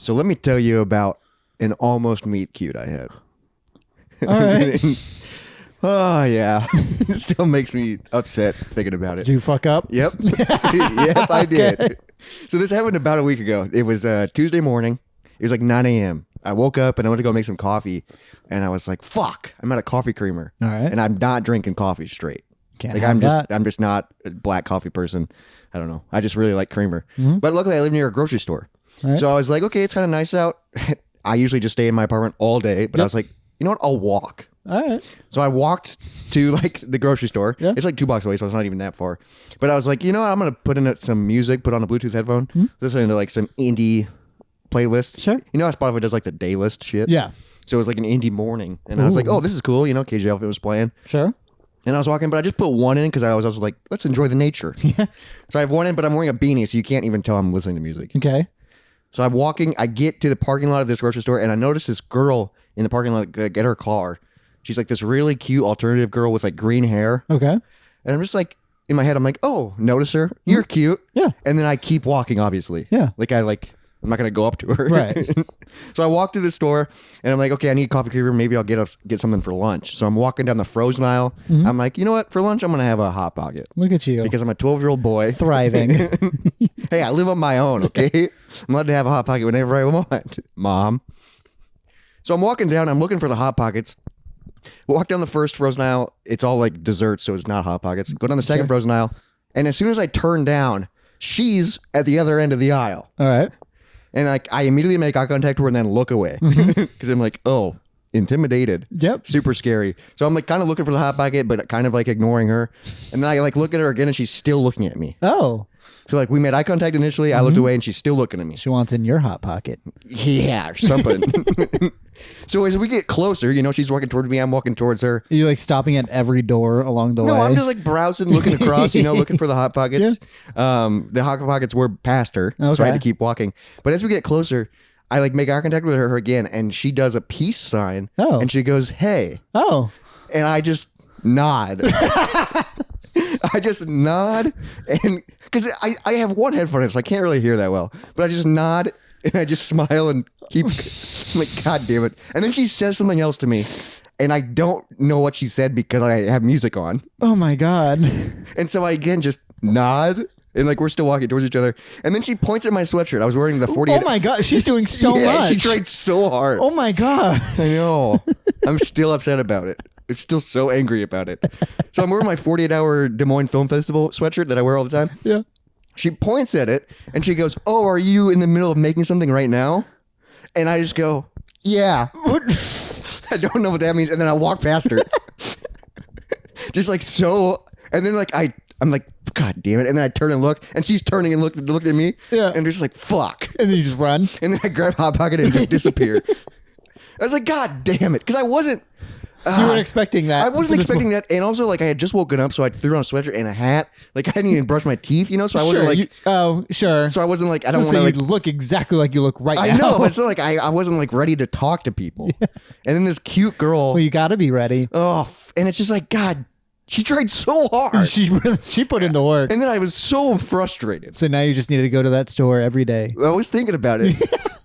So let me tell you about an almost meet cute I had. All right. Oh, yeah. It still makes me upset thinking about it. Did you fuck up? Yep. Yep, I did. So this happened about a week ago. It was Tuesday morning. It was like 9 a.m. I woke up and I went to go make some coffee. And I was like, fuck, I'm at a coffee creamer. All right. And I'm not drinking coffee straight. Can't Like have that. I'm just not a black coffee person. I don't know. I just really like creamer. Mm-hmm. But luckily I live near a grocery store. All right. So I was like, okay, it's kind of nice out. I usually just stay in my apartment all day, but I was like, you know what? I'll walk. All right. So I walked to like the grocery store. Yeah. It's like 2 blocks away, so it's not even that far. But I was like, you know what? I'm gonna put in some music, put on a Bluetooth headphone, listen to like some indie playlist. Sure. You know how Spotify does like the day list shit? Yeah. So it was like an indie morning, and I was like, oh, this is cool. You know, KJ Elfit was playing. Sure. And I was walking, but I just put one in because I was also like, let's enjoy the nature. Yeah. So I have one in, but I'm wearing a beanie, so you can't even tell I'm listening to music. Okay. So I'm walking, I get to the parking lot of this grocery store, and I notice this girl in the parking lot get her car. She's like this really cute alternative girl with like green hair. Okay. And I'm just like, in my head, I'm like, oh, notice her. You're cute. Yeah. And then I keep walking, obviously. Yeah. I'm not going to go up to her. Right. So I walk to the store and I'm like, okay, I need a coffee creamer. Maybe I'll get something for lunch. So I'm walking down the frozen aisle. I'm like, you know what? For lunch, I'm going to have a Hot Pocket. Look at you. Because I'm a 12-year-old boy. Thriving. Hey, I live on my own, okay? I'm allowed to have a Hot Pocket whenever I want, Mom. So I'm walking down. I'm looking for the Hot Pockets. Walk down the first frozen aisle. It's all like desserts, so it's not Hot Pockets. Go down the second frozen aisle. And as soon as I turn down, she's at the other end of the aisle. All right. And like I immediately make eye contact with her and then look away. Because I'm like, oh, intimidated. Yep. Super scary. So I'm like kind of looking for the Hot Pocket, but kind of like ignoring her. And then I like look at her again and she's still looking at me. Oh. So like we made eye contact initially. I looked away and she's still looking at me. She wants in your Hot Pocket. Yeah, or something. So as we get closer, you know, she's walking towards me. I'm walking towards her. Are you like stopping at every door along the way? No, I'm just like browsing, looking across, you know, looking for the Hot Pockets. The Hot Pockets were past her, so I Okay. had to keep walking. But as we get closer, I like make eye contact with her again, and she does a peace sign. Oh. And she goes, hey. Oh. And I just nod. I just nod, and because I have one headphone in, so I can't really hear that well. But I just nod and I just smile and keep I'm like, God damn it. And then she says something else to me, and I don't know what she said because I have music on. Oh my God. And so I again just nod. And like we're still walking towards each other, and then she points at my sweatshirt. I was wearing the 48. Oh my God. She's doing so Yeah, much. she tried so hard. Oh my God. I know. I'm still upset about it. I'm still so angry about it. So I'm wearing my 48-hour Des Moines Film Festival sweatshirt that I wear all the time. Yeah. She points at it and she goes, oh, are you in the middle of making something right now? And I just go, yeah. I don't know what that means. And then I walk past her. Just like so. And then like I'm like, God damn it. And then I turn and look, and she's turning and looked at me. Yeah. And just like, fuck. And then you just run. And then I grab Hot Pocket and just disappear. I was like, God damn it. Because I wasn't. You weren't expecting that. I wasn't expecting that. And also, like, I had just woken up, so I threw on a sweatshirt and a hat. Like, I hadn't even brushed my teeth, you know? So I wasn't like. Sure. So I wasn't like, I don't want So to like. you look exactly like you look right now. I know, but it's not like I wasn't like ready to talk to people. Yeah. And then this cute girl. Well, you got to be ready. And it's just like, God, she tried so hard. She put in the work. And then I was so frustrated. So now you just need to go to that store every day. I was thinking about it.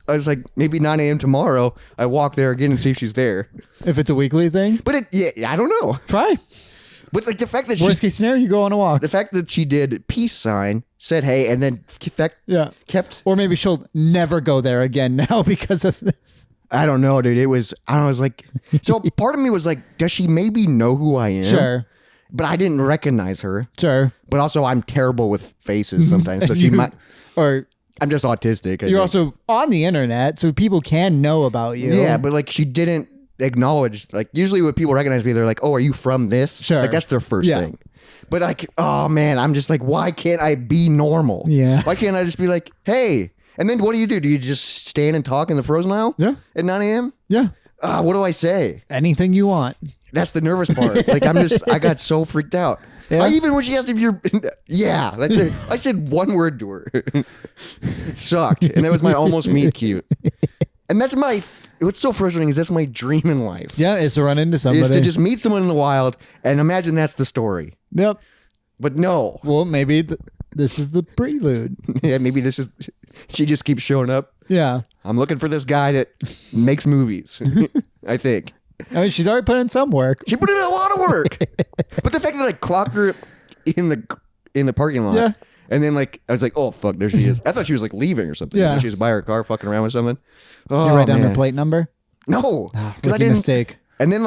I was like, maybe 9 a.m. tomorrow, I walk there again and see if she's there. If it's a weekly thing? But I don't know. Try. But like the fact that Worst case scenario, you go on a walk. the fact that she did peace sign, said hey, and then kept. Or maybe she'll never go there again now because of this. I don't know, dude. I was like, so part of me was like, does she maybe know who I am? Sure. But I didn't recognize her. Sure. But also, I'm terrible with faces sometimes. So she might. Or I'm just autistic. you're also on the internet, so people can know about you. Yeah, but like she didn't acknowledge. Like usually when people recognize me, they're like, "Oh, are you from this?" Sure. Like that's their first thing. But like, oh man, I'm just like, why can't I be normal? Yeah. Why can't I just be like, hey? And then what do? Do you just stand and talk in the frozen aisle? Yeah. At 9 a.m. Yeah. What do I say? Anything you want. That's the nervous part. Like I got so freaked out. Yeah? I even when she asked if you're, yeah, that's it. I said one word to her. It sucked, and it was my almost meet cute. And that's what's so frustrating is that's my dream in life. Yeah, it's to run into somebody. Is to just meet someone in the wild and imagine that's the story. Yep. But no. Well, maybe this is the prelude. Yeah, maybe this is. She just keeps showing up. Yeah. I'm looking for this guy that makes movies. I think. I mean, she's already put in some work. She put in a lot of work. But the fact that I clocked her in the parking lot. Yeah. And then I was like, oh fuck, there she is. I thought she was leaving or something. Yeah. She was by her car fucking around with something. Oh, Did you write down her man. plate number? No. Because I Rookie didn't. mistake. And then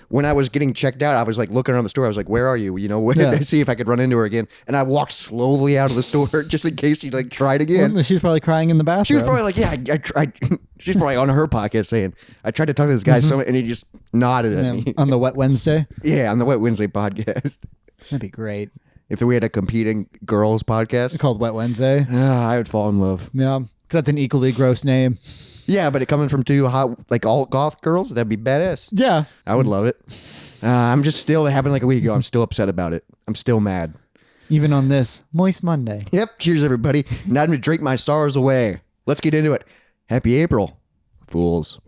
when I was getting checked out, I was looking around the store. I was like, where are you? Yeah. See if I could run into her again. And I walked slowly out of the store just in case she tried again. Well, she's probably crying in the bathroom. She was probably yeah, I tried. She's probably on her podcast saying, I tried to talk to this guy and he just nodded at me. On the Wet Wednesday. Yeah, on the Wet Wednesday podcast. That'd be great. If we had a competing girls podcast. It's called Wet Wednesday. I would fall in love. Yeah. 'Cause that's an equally gross name. Yeah, but it coming from two hot, all goth girls, that'd be badass. Yeah. I would love it. I'm just still, it happened a week ago. I'm still upset about it. I'm still mad. Even on this Moist Monday. Yep. Cheers, everybody. Now I'm going to drink my stars away. Let's get into it. Happy April, fools.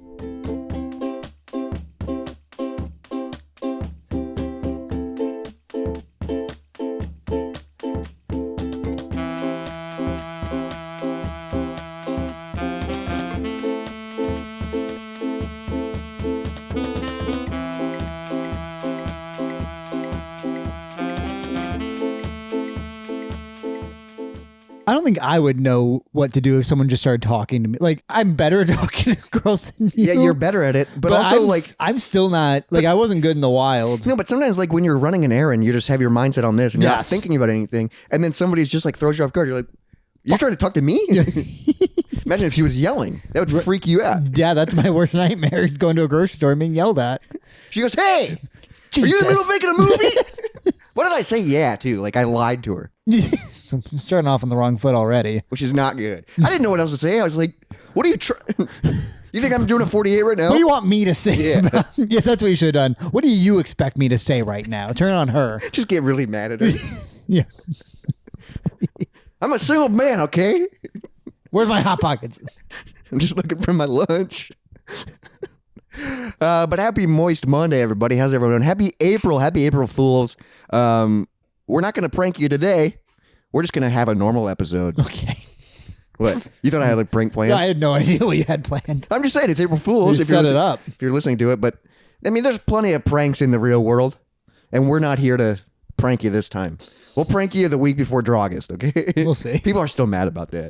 I don't think I would know what to do if someone just started talking to me. I'm better at talking to girls than you. Yeah, you're better at it. But also, I'm still not, I wasn't good in the wild. No, but sometimes, when you're running an errand, you just have your mindset on this and you're not Yes. thinking about anything. And then somebody's just throws you off guard. You're like, you're trying to talk to me? Imagine if she was yelling. That would freak you out. Yeah, that's my worst nightmare is going to a grocery store and being yelled at. She goes, hey, are you in the middle of making a movie? What did I say? Yeah, too. I lied to her, So I'm starting off on the wrong foot already. which is not good. I didn't know what else to say. I was like, what are you trying? You think I'm doing a 48 right now? What do you want me to say? Yeah. Yeah, that's what you should have done. What do you expect me to say right now? Turn on her. Just get really mad at her. Yeah. I'm a single man, okay? Where's my Hot Pockets? I'm just looking for my lunch. But happy Moist Monday, everybody. How's everyone doing? Happy April Fools. We're not going to prank you today. We're just going to have a normal episode. Okay. What? You thought I had a prank plan? I had no idea what you had planned. I'm just saying it's April Fools. You set it up. If you're listening to it, but I mean, there's plenty of pranks in the real world, and we're not here to prank you this time. We'll prank you the week before August, okay? We'll see. People are still mad about that.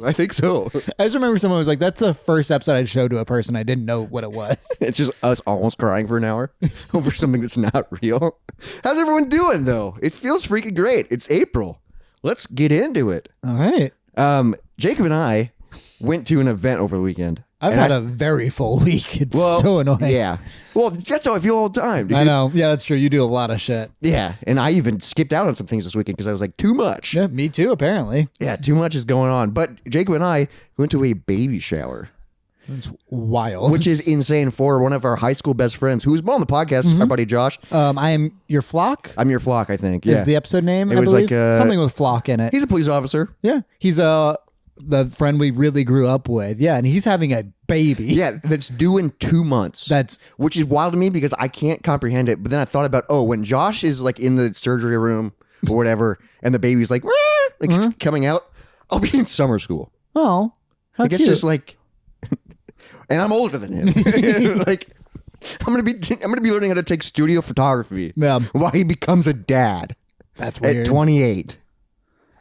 I think so. I just remember someone was like, that's the first episode I'd show to a person. I didn't know what it was. It's just us almost crying for an hour over something that's not real. How's everyone doing, though? It feels freaking great. It's April. Let's get into it. All right. Jacob and I went to an event over the weekend. I've had a very full week. It's so annoying. Yeah. Well, that's how I feel all the time, dude. I know. Yeah, that's true. You do a lot of shit. Yeah. And I even skipped out on some things this weekend because I was like, too much. Yeah, me too, apparently. Yeah, too much is going on. But Jacob and I went to a baby shower, It's wild. which is insane for one of our high school best friends who's on the podcast, our buddy Josh. I am your flock. I'm your flock, I think. Yeah. Is the episode name? It I was believe? like, something with flock in it. He's a police officer. Yeah, he's the friend we really grew up with. Yeah, and he's having a baby. Yeah, that's due in 2 months. Which is wild to me because I can't comprehend it. But then I thought about, when Josh is in the surgery room or whatever, and the baby's coming out, I'll be in summer school. Oh, how It's cute. just and I'm older than him. I'm gonna be learning how to take studio photography while he becomes a dad. That's weird. At 28.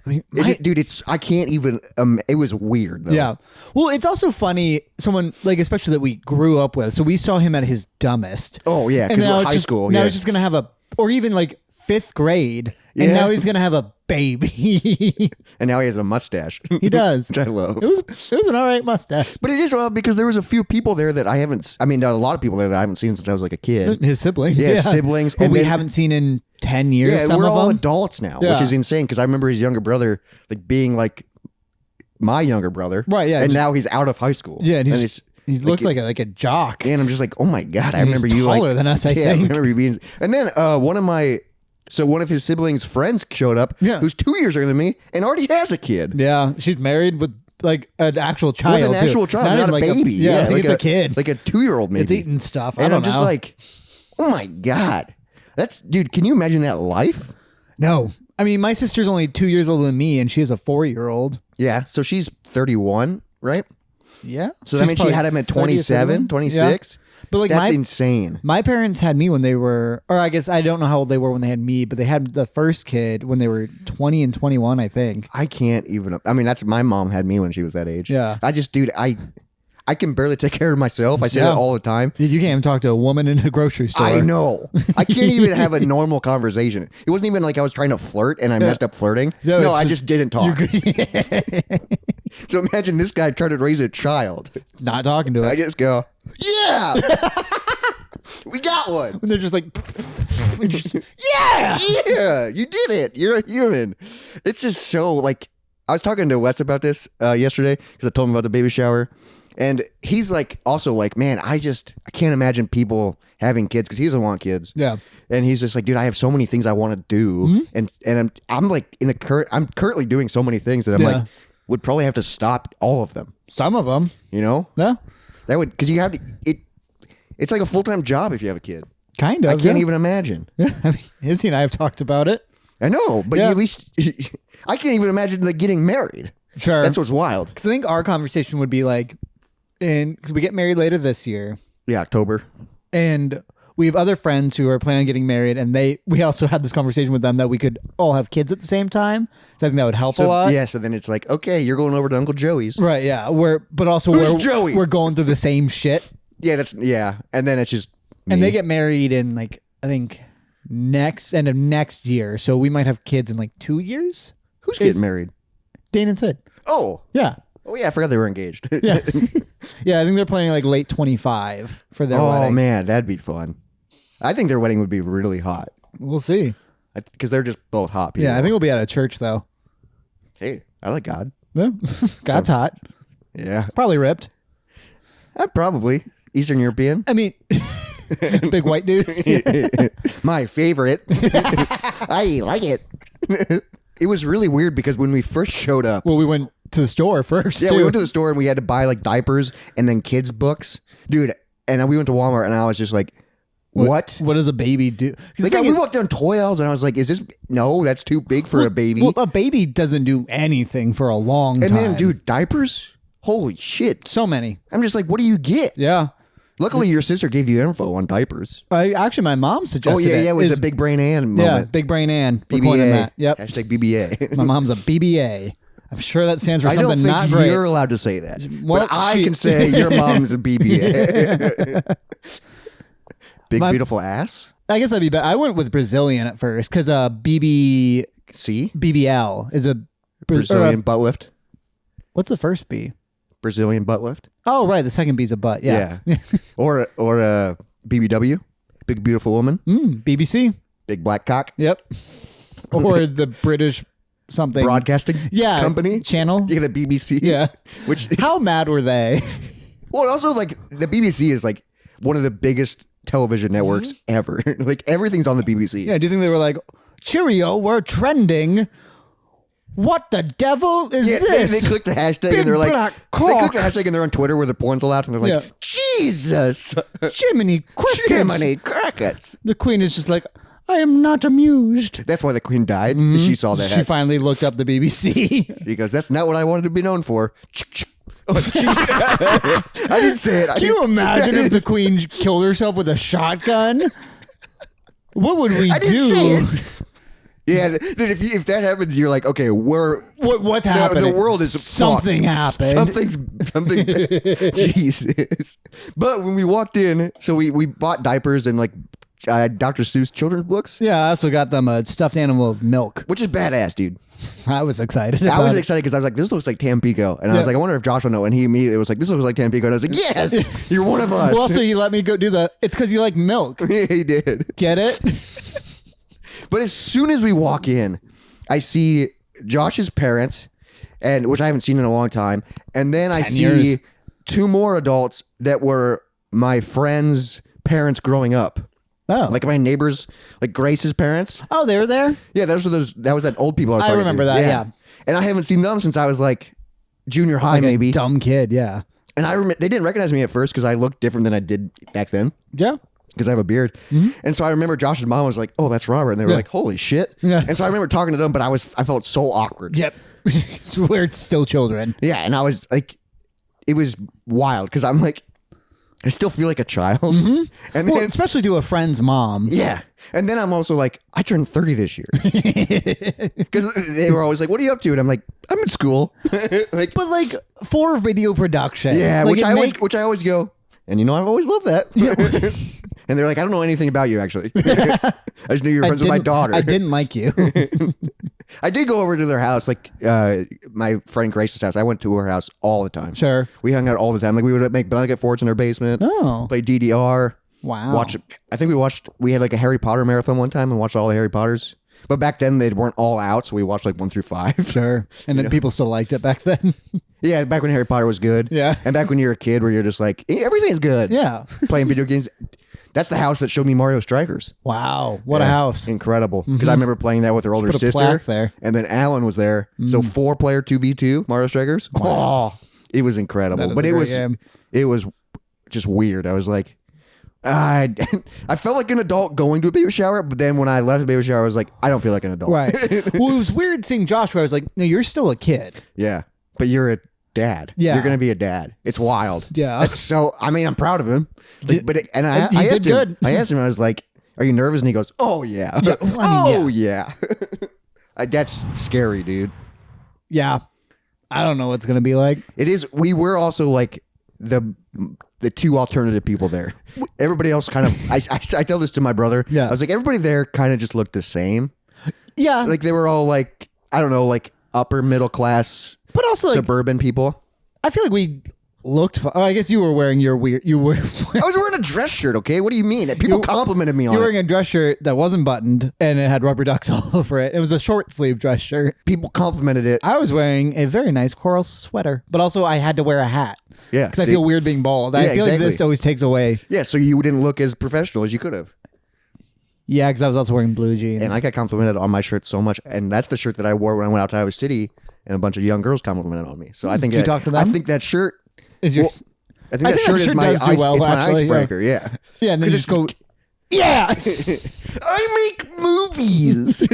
I mean, Dude, I can't even. It was weird, though. Yeah. Well, it's also funny, someone, especially that we grew up with. So we saw him at his dumbest. Oh, yeah, because now we're it's high just- school. Now Yeah. he's just going to have or even 5th grade. And Yeah. now he's going to have a baby. And now he has a mustache. He does. Which I love. It was an all right mustache. But it is wild because there was a few people there that I haven't. I mean, a lot of people there that I haven't seen since I was a kid. His siblings. Yeah, siblings. Who And we then- haven't seen in 10 years, Yeah, some we're of all them. adults now, Yeah. which is insane because I remember his younger brother being my younger brother. Right, yeah, And just- now he's out of high school. Yeah, and it's he looks like a jock. And I'm just oh my God, I And he's remember you taller than us, I yeah, think. I remember you being. And then one of his siblings' friends showed up, Yeah. who's 2 years younger than me and already has a kid. Yeah, she's married with an actual child. With an too. actual child, not a even baby. Yeah, I think it's a kid. Like a 2-year-old maybe. It's eating stuff. And I I'm don't just know. oh my God. Dude, can you imagine that life? No, I mean, my sister's only 2 years older than me, and she has a 4-year-old. Yeah. So she's 31, right? Yeah. So that means she had him at 27, 26. Yeah. But like that's insane. My parents had me when they were, or I guess I don't know how old they were when they had me, but they had the first kid when they were 20 and 21, I think. I can't even. I mean, that's my mom had me when she was that age. Yeah. Dude, I can barely take care of myself. I say that all the time. You can't even talk to a woman in a grocery store. I know. I can't even have a normal conversation. It wasn't even like I was trying to flirt and I messed up flirting. No, I just didn't talk. So imagine this guy trying to raise a child. Not talking to it. I just go, yeah, we got one. And they're just like, yeah, you did it. You're a human. It's just so like, I was talking to Wes about this yesterday because I told him about the baby shower. And he's like, also like, man, I can't imagine people having kids because he doesn't want kids. Yeah. And he's just like, dude, I have so many things I want to do. And I'm like I'm currently doing so many things that I'm like, would probably have to stop all of them. Some of them. You know? Yeah. That would, because you have to, it's like a full-time job if you have a kid. Kind of. I can't even imagine. I mean, Izzy and I have talked about it. I know, but at least, I can't even imagine like getting married. Sure. That's what's wild. Because I think our conversation would be like, because we get married later this year. Yeah, October. And we have other friends who are planning on getting married, and we also had this conversation with them that we could all have kids at the same time. So I think that would help a lot. Yeah, so then it's like, okay, you're going over to Uncle Joey's. Right, yeah. But also Joey? We're going through the same shit. Yeah, and then it's just me. And they get married in like, I think end of next year. So we might have kids in like 2 years. Who's getting married? Dane and Sid. Oh. Yeah. Oh yeah, I forgot they were engaged. Yeah. Yeah, I think they're planning like late 25 for their wedding. Oh man, that'd be fun. I think their wedding would be really hot. We'll see. Because they're just both hot people. Yeah, I think we'll be at a church though. Hey, I like God. Yeah. God's hot. Yeah. Probably ripped. Probably. Eastern European. I mean, big white dude. My favorite. I like it. It was really weird because when we first showed up. Well, we went to the store first. Yeah, too. we went to the store and we had to buy like diapers and then kids' books. Dude, and we went to Walmart and I was just like, what? What does a baby do? Like, we walked down toy aisles and I was like, no, that's too big for a baby. Well, a baby doesn't do anything for a long time. And then, dude, diapers? Holy shit. So many. I'm just like, what do you get? Yeah. Luckily, your sister gave you info on diapers. Actually, my mom suggested it was a Big Brain Ann moment. Yeah, Big Brain Ann. BBA. That. Yep. Hashtag BBA. My mom's a BBA. I'm sure that stands for something I don't not think great. you're allowed to say that. Well, but I can say your mom's a BBA. Big, beautiful ass? I guess that'd be better. I went with Brazilian at first because C? BBL is a Brazilian butt lift. What's the first B? Brazilian butt lift. Oh, right. The second B's a butt. Yeah. or BBW. Big, beautiful woman. BBC. Big black cock. Yep. Or the British something. Broadcasting company. Channel. Yeah, the BBC. Yeah. Which how mad were they? Well, also like the BBC is like one of the biggest television networks ever. Like everything's on the BBC. Yeah. Do you think they were like, cheerio, we're trending? What the devil is this? They click the hashtag Big and they're like, black they cock. click the hashtag and they're on Twitter where the porn's allowed and they're like, Jesus, Jiminy crickets. Jiminy crickets. The Queen is just like, I am not amused. That's why the Queen died. She saw that. She finally looked up the BBC. She goes, that's not what I wanted to be known for. Oh, I didn't say it. Can you imagine if the Queen killed herself with a shotgun? What would we do? Yeah, dude, if that happens, you're like, okay, what's happening? The world is something happened. Something. Jesus. But when we walked in, so we bought diapers and like Dr. Seuss children's books. Yeah, I also got them a stuffed animal of milk, which is badass, dude. I was excited. I was excited because I was like, this looks like Tampico, and I was like, I wonder if Josh will know. And he immediately was like, this looks like Tampico, and I was like, yes, you're one of us. Well, also, you let me go do it's because you like milk. Yeah, he did. Get it? But as soon as we walk in, I see Josh's parents, and which I haven't seen in a long time, and then I see two more adults that were my friends' parents growing up. Oh, like my neighbors, like Grace's parents. Oh, they were there. Yeah, that was that old people I was talking to. I remember that. Yeah, and I haven't seen them since I was like junior high, like maybe. Dumb kid. Yeah, and they didn't recognize me at first because I looked different than I did back then. Yeah. because I have a beard. And so I remember Josh's mom was like, "Oh, that's Robert," and they were like, "Holy shit!" And so I remember talking to them, but I felt so awkward. Yep. We're still children. Yeah, and I was like, it was wild because I'm like, I still feel like a child. And Well, then, especially to a friend's mom. yeah, and then I'm also like, I turned 30 this year because they were always like, "What are you up to?" And I'm like, "I'm in school." Like, But like for video production. yeah, like which I always go, and you know, I've always loved that. And they're like, "I don't know anything about you, actually. I just knew you were friends with my daughter." I didn't like you. I did go over to their house, like my friend Grace's house. I went to her house all the time. Sure. We hung out all the time. Like we would make blanket forts in her basement. Oh. Play DDR. Wow. We had like a Harry Potter marathon one time and watched all the Harry Potters. But back then they weren't all out, so we watched like 1 through 5. Sure. And then people still liked it back then. Yeah, back when Harry Potter was good. Yeah. And back when you were a kid where you're just like, everything's good. Yeah. Playing video games. That's the house that showed me Mario Strikers. Wow. What a house. Incredible. Because I remember playing that with her older put a sister. plaque there. And then Alan was there. So 4-player 2v2 Mario Strikers. Wow. Oh, it was incredible. That is But a it great was game. it was just weird. I was like, I felt like an adult going to a baby shower, but then when I left the baby shower, I was like, I don't feel like an adult. Right. Well, it was weird seeing Josh where I was like, no, you're still a kid. Yeah. But you're a dad. Yeah. You're going to be a dad. It's wild. Yeah. That's so, I mean, I'm proud of him. Like, I He asked did him, good. I asked him, I was like, are you nervous? And he goes, oh, yeah. Yeah, I mean, oh, yeah. That's scary, dude. Yeah. I don't know what's going to be like. It is. We were also like the 2 alternative people there. Everybody else kind of, I tell this to my brother. Yeah. I was like, everybody there kind of just looked the same. Yeah. Like they were all like, I don't know, like upper middle class, but also like, suburban people. I feel like we looked fun. Oh, I guess you were wearing your weird. You were. I was wearing a dress shirt. Okay, what do you mean? People complimented me on You were it. wearing a dress shirt that wasn't buttoned and it had rubber ducks all over it. It was a short sleeve dress shirt. People complimented it. I was wearing a very nice coral sweater, but also I had to wear a hat. Yeah, Because I feel weird being bald. I feel like this always takes away. Yeah, so you didn't look as professional as you could have. Yeah, because I was also wearing blue jeans. And I got complimented on my shirt so much, and that's the shirt that I wore when I went out to Iowa City, and a bunch of young girls complimented on me. So I think Did you talk to them? I think that shirt Is your? I think that shirt is my does do well, it's my actually, icebreaker. Yeah. Yeah, and then you just go. Yeah. I make movies.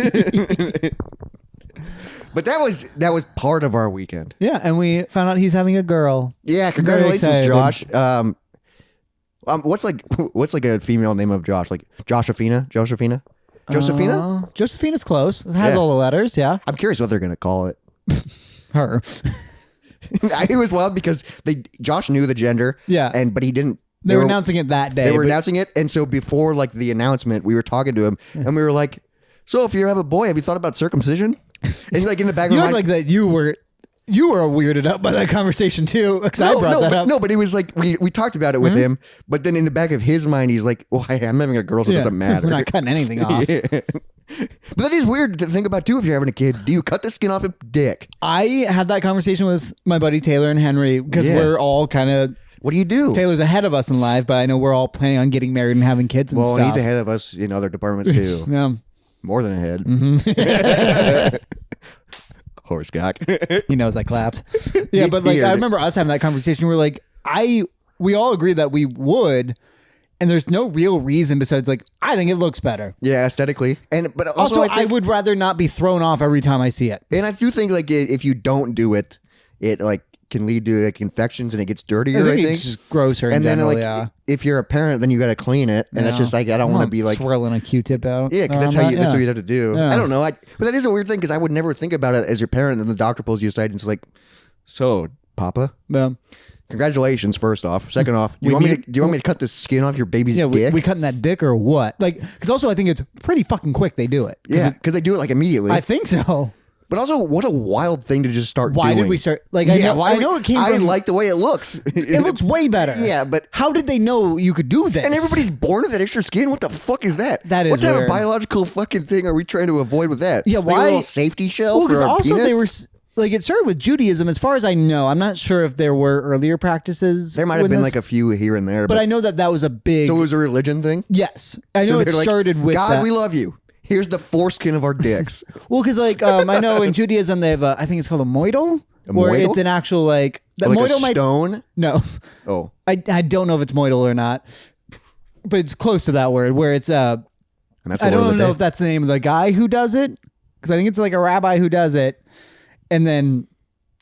But that was part of our weekend. Yeah, and we found out he's having a girl. Yeah, congratulations, Josh. What's like a female name of Josh? Like Josephina? Josephina? Josephina's close. It has Yeah. all the letters. Yeah, I'm curious what they're gonna call it. her. It was wild because Josh knew the gender. Yeah. But he didn't. They were announcing it that day. They were but- announcing it, and so before like the announcement, we were talking to him, and we were like, "So if you have a boy, have you thought about circumcision?" And like in the back of You my act mind, like that. You were weirded out by that conversation too, because I brought that up. No, but he was like, we talked about it with him, but then in the back of his mind, he's like, "Well, I'm having a girl, so it doesn't matter." We're not cutting anything off. Yeah. But that is weird to think about too. If you're having a kid, do you cut the skin off a dick? I had that conversation with my buddy Taylor and Henry because Yeah. we're all kind of. What do you do? Taylor's ahead of us in life, but I know we're all planning on getting married and having kids and Well, stuff. and he's ahead of us in other departments too. Yeah. More than ahead. Horsecock. He knows I clapped. Yeah, but like I remember us having that conversation. We're like, we all agreed that we would, and there's no real reason besides like I think it looks better. Yeah, aesthetically, but Also, I would rather not be thrown off every time I see it. and I do think like if you don't do it, it like can lead to like infections and it gets dirtier. I think it's just grosser. In and then general, like yeah. if you're a parent, then you got to clean it, and that's just like I don't want to be like swirling a Q-tip out. yeah, because that's around how that. that's Yeah. what you have to do. Yeah. I don't know, but that is a weird thing because I would never think about it as your parent, and the doctor pulls you aside and it's like, so Papa. Yeah. Congratulations, first off. Second off, do you want me to cut the skin off your baby's Yeah, dick? we cutting that dick or what? Like, because also I think it's pretty fucking quick they do it. Yeah, because they do it like immediately. I think so. But also, what a wild thing to just start Why doing. did we start? Like, Yeah, I know it came I from. didn't like the way it looks. It looks way better. Yeah, but how did they know you could do this? and everybody's born with that extra skin. What the fuck is that? That is what type weird. of biological fucking thing are we trying to avoid with that? Yeah, Like why- a little safety shell? Well, because for our also penis? they were like it started with Judaism, as far as I know. I'm not sure if there were earlier practices. There might have with been this, like a few here and there, but I know that was a big. so it was a religion thing. Yes, I So know it they're like, started with God, that. we love you. Here's the foreskin of our dicks. Well, because like I know in Judaism they have I think it's called a moidel, where moidel? it's an actual like that Like moidel a might stone. no. Oh, I don't know if it's moidel or not. but it's close to that word where it's And that's the I word of don't the know day. if that's the name of the guy who does it, because I think it's like a rabbi who does it, and then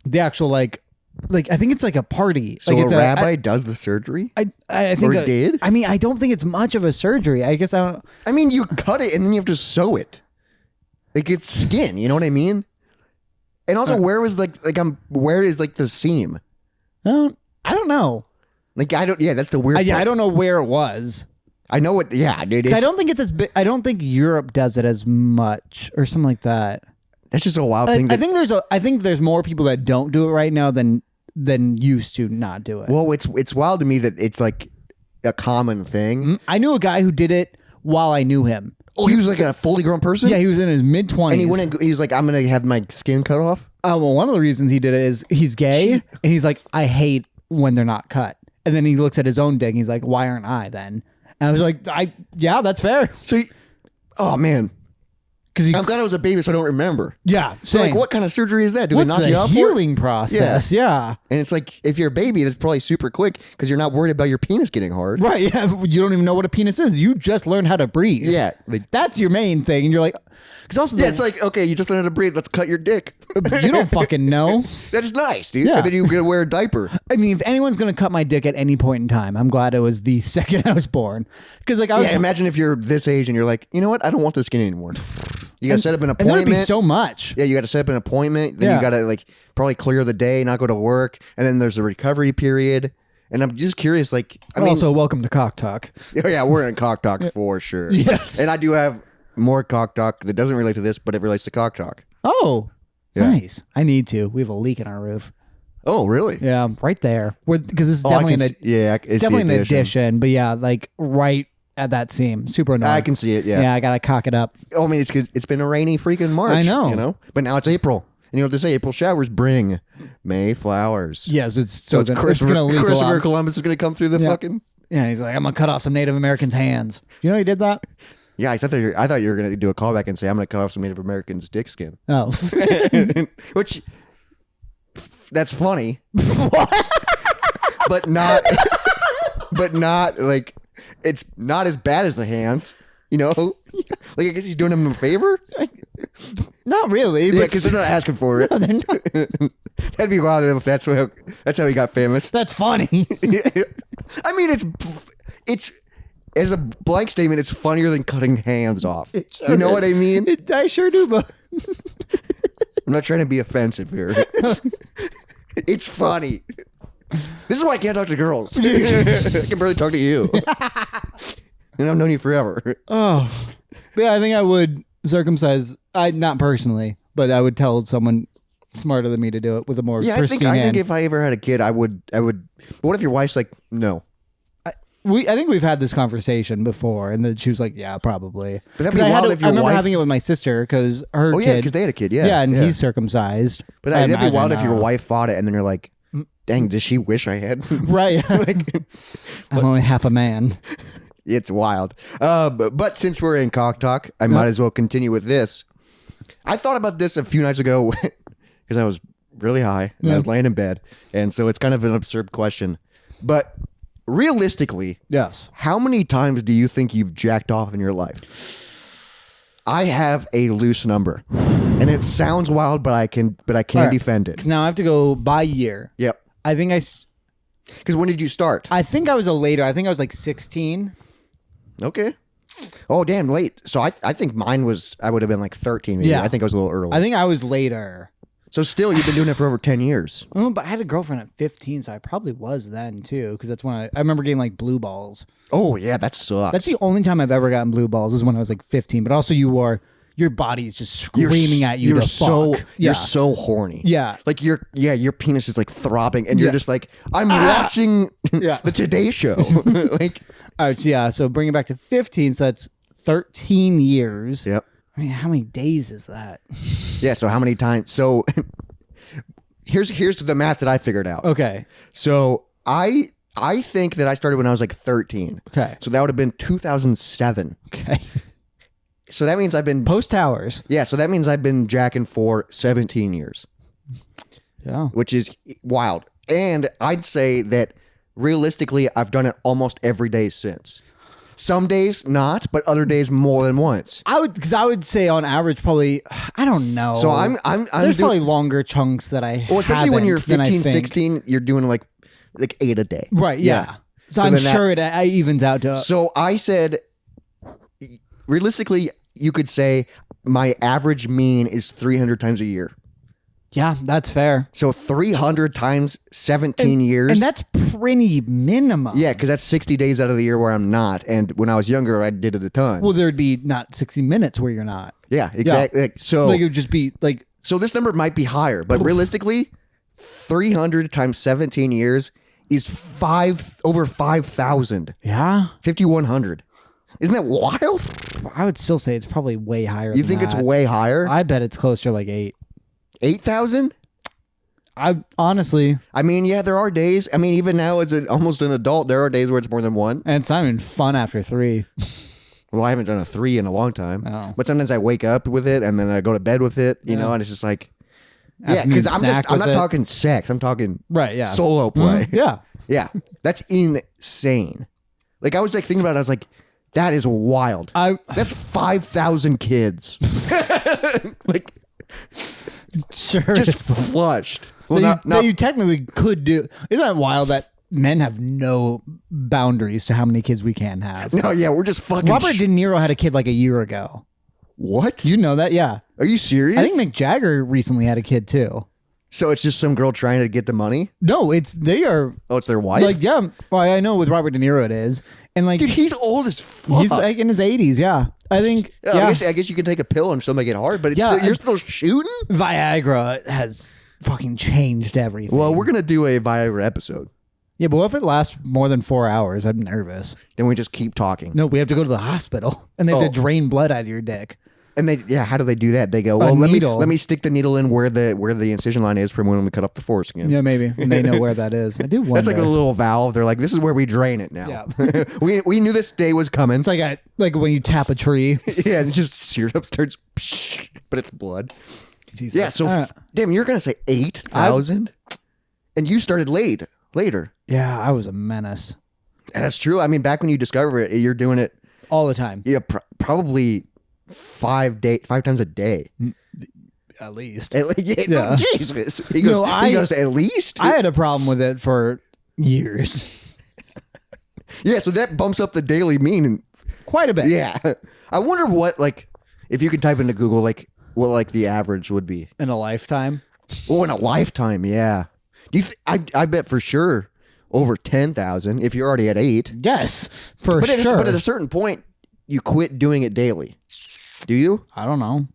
the actual like I think it's like a party. So like a it's rabbi does the surgery? I think Or did? I mean, I don't think it's much of a surgery. I guess I don't. I mean, you cut it and then you have to sew it. Like it's skin, you know what I mean? And also, where is where is like the seam? I don't know. Like I don't. Yeah, that's the weird. I part. don't know where it was. I know what. Yeah, dude. 'Cause I don't think it's as big. I don't think Europe does it as much or something like that. That's just a wild thing. I think there's more people that don't do it right now than used to not do it. Well, it's wild to me that it's like a common thing. I knew a guy who did it while I knew him. Oh, he was like a fully grown person. Yeah, he was in his mid-20s. And he went and he was like, I'm gonna have my skin cut off. Well, one of the reasons he did it is he's gay, and he's like, I hate when they're not cut. And then he looks at his own dick, and he's like, why aren't I then? And I was like, yeah, that's fair. So, oh man, Because I'm glad I was a baby, so I don't remember. yeah. So like, same. what kind of surgery is that? Do What's they knock you the out healing process? Yeah. And it's like, if you're a baby, it's probably super quick because you're not worried about your penis getting hard. Right. Yeah. You don't even know what a penis is. You just learned how to breathe. Yeah. Like, That's your main thing. And you're like, because also, yeah, it's like, okay, you just learned how to breathe. Let's cut your dick. you don't fucking know. That's nice, dude. Yeah. And then you gotta wear a diaper. I mean, if anyone's going to cut my dick at any point in time, I'm glad it was the second I was born. Because like, I was, Yeah, imagine if you're this age and you're like, you know what? I don't want this skin anymore. You gotta set up an and there would appointment. be so much. Yeah, you gotta set up an appointment. Then Yeah. you gotta like probably clear the day, not go to work, and then there's a recovery period. And I'm just curious, like, I mean, Also, welcome to Caulk Talk. oh, yeah, we're in Caulk Talk for sure. Yeah. And I do have more Caulk Talk that doesn't relate to this, but it relates to Caulk Talk. Oh, Yeah. nice. I need to. We have a leak in our roof. Oh, really? Yeah, right there. Because this is Oh, I definitely can it's it's the definitely an addition. But yeah, like right at that seam. Super annoying. I can see it. Yeah. Yeah, I gotta cock it up. Oh, I mean, it's good. It's been a rainy freaking March. I know. You know, but now it's April, and you know what they say: April showers bring May flowers. Yes, it's So it's Christopher, gonna leak a Christopher lot. Columbus is gonna come through the Yeah. fucking. Yeah, he's like, I'm gonna cut off some Native Americans' hands. You know he did that? Yeah, I thought you were gonna do a callback and say I'm gonna cut off some Native Americans' dick skin, Oh, which that's funny, but not, but not like it's not as bad as the hands. You know, like I guess he's doing them a favor. not really. Yeah, But because they're not asking for it. That'd be wild if that's how he got famous. that's funny. I mean, it's as a blank statement, it's funnier than cutting hands off. You know what I mean? I sure do, but I'm not trying to be offensive here. It's funny. This is why I can't talk to girls. I can barely talk to you. And I've known you forever. oh, but yeah, I think I would circumcise. I not personally, but I would tell someone smarter than me to do it with a more Yeah, I pristine think hand. if I ever had a kid, I would. But what if your wife's like, no? I think we've had this conversation before, and then she was like, "Yeah, probably." But that'd be 'Cause wild if your I remember wife- having it with my sister because her Oh yeah, kid, because they had a kid. Yeah, yeah, and he's circumcised. But I that'd be wild imagine, if your wife fought it, and then you're like, dang, does she wish I had? right? Like, I'm only half a man. it's wild. But since we're in Caulk Talk, I might as well continue with this. I thought about this a few nights ago because I was really high and I was laying in bed, and so it's kind of an absurd question. But realistically, Yes. how many times do you think you've jacked off in your life? I have a loose number, and it sounds wild, but I can right. defend it. Because now I have to go by year. Yep. I think Because when did you start? I think I was a later. I think I was like 16. Okay. Oh, damn, late. So I think mine was, I would have been like 13 maybe. Yeah. I think I was a little early. I think I was later. So still, you've been doing it for over 10 years. Oh, but I had a girlfriend at 15, so I probably was then too. Because that's when I remember getting like blue balls. Oh, yeah, that sucks. That's the only time I've ever gotten blue balls is when I was like 15. But also, your body is just screaming at you You're to so, fuck. You're so horny. Yeah. Like your penis is like throbbing and you're Yeah. just like, I'm watching Yeah. the Today Show. Like, All right, so yeah, so bring it back to 15, so that's 13 years. yep. I mean, how many days is that? Yeah. So how many times? So here's the math that I figured out. Okay. So I think that I started when I was like 13. Okay. So that would have been 2007. Okay. So that means I've been Post towers. Yeah, so that means I've been jacking for 17 years, Yeah. which is wild. And I'd say that realistically, I've done it almost every day since. Some days not, but other days more than once. I would say on average probably, I don't know. So I'm there's probably longer chunks that I well, especially when you're haven't than I 15, think. 16, you're doing like 8 a day. Right, yeah. So I'm sure it evens out to. So I said, realistically, you could say my average mean is 300 times a year. Yeah, that's fair. So 300 times 17 years. And that's pretty minimum. Yeah, because that's 60 days out of the year where I'm not. And when I was younger, I did it a ton. Well, there'd be not 60 minutes where you're not. Yeah, exactly. Yeah. So like it would just be like. So this number might be higher, but realistically, 300 times 17 years is over 5,000. Yeah. 5,100. Isn't that wild? I would still say it's probably way higher. You think it's way higher? I bet it's closer to like 8. 8,000? I honestly. I mean, yeah, there are days. I mean, even now as almost an adult, there are days where it's more than one. And it's not even fun after 3. Well, I haven't done a 3 in a long time. Oh. But sometimes I wake up with it and then I go to bed with it, you know, and it's just like, yeah, because I'm not talking sex. I'm talking solo play. Mm-hmm. Yeah. Yeah. That's insane. Like I was like thinking about it. I was like, that is wild. That's 5,000 kids. Like, sure. Just flushed. Well, that you technically could do. Isn't that wild that men have no boundaries to how many kids we can have? No, yeah, we're just fucking. Robert De Niro had a kid like a year ago. What? You know that? Yeah. Are you serious? I think Mick Jagger recently had a kid too. So it's just some girl trying to get the money? No, they are. Oh, it's their wife? Like, yeah. Well, I know with Robert De Niro it is. And like, dude, he's old as fuck. He's like in his 80s. Yeah. I think. Yeah. I guess you can take a pill and still make it hard, but you're still shooting? Viagra has fucking changed everything. Well, we're going to do a Viagra episode. Yeah, but what if it lasts more than 4 hours? I'm nervous. Then we just keep talking. No, we have to go to the hospital and they have to drain blood out of your dick. And how do they do that? They go, well, let me stick the needle in where the incision line is from when we cut up the foreskin. Yeah, maybe. And they know where that is. I do wonder. That's like a little valve. They're like, this is where we drain it now. Yeah. we knew this day was coming. It's like when you tap a tree. Yeah, and it just syrup starts, but it's blood. Jesus. Yeah, so damn, you're gonna say 8,000, and you started later. Yeah, I was a menace. That's true. I mean, back when you discover it, you're doing it all the time. Yeah, probably 5 times a day. At least. No, Jesus. He goes, at least? I had a problem with it for years. Yeah, so that bumps up the daily mean quite a bit. Yeah. I wonder what, like, if you could type into Google, like, what, like, the average would be. In a lifetime? Oh, in a lifetime, yeah. Do you I bet for sure over 10,000 if you're already at 8. Yes, for sure. But at a certain point, you quit doing it daily. Do you? I don't know.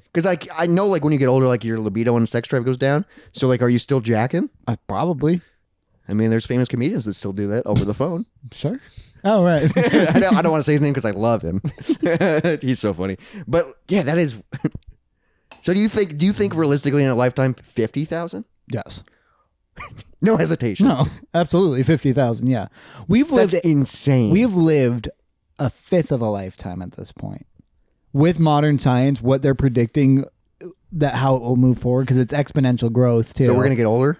Because like I know, like when you get older, like your libido and sex drive goes down. So like, are you still jacking? Probably. I mean, there's famous comedians that still do that over the phone. Sure. Oh right. I don't want to say his name because I love him. He's so funny. But yeah, that is. So do you think realistically in a lifetime 50,000? Yes. No hesitation. No, absolutely 50,000. Yeah, That's insane. We've lived a fifth of a lifetime at this point. With modern science, what they're predicting that how it will move forward because it's exponential growth too. So we're gonna get older.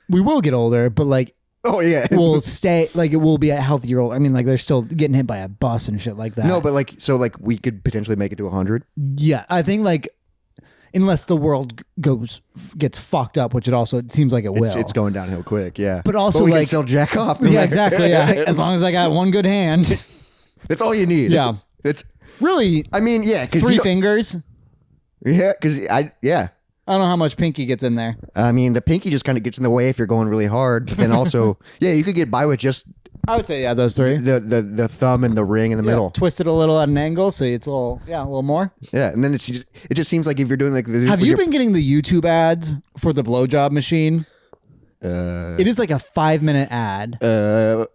We will get older, but like, oh yeah, we'll stay like it will be a healthier old. I mean, like they're still getting hit by a bus and shit like that. No, but like so like we could potentially make it to 100. Yeah, I think like unless the world gets fucked up, which it seems like it will. It's going downhill quick. Yeah, but also we like can still jack off. Yeah, exactly. Yeah, as long as I got one good hand, that's all you need. Yeah, it's. Really? I mean, yeah, because 3 fingers. Yeah, because I don't know how much pinky gets in there. I mean, the pinky just kind of gets in the way if you're going really hard. But then also, yeah, you could get by with just. I would say those 3. The thumb and the ring in the middle. Twist it a little at an angle, so it's a little more. Yeah, and then it just seems like if you're doing like. Have you been getting the YouTube ads for the blowjob machine? It is like a 5-minute ad.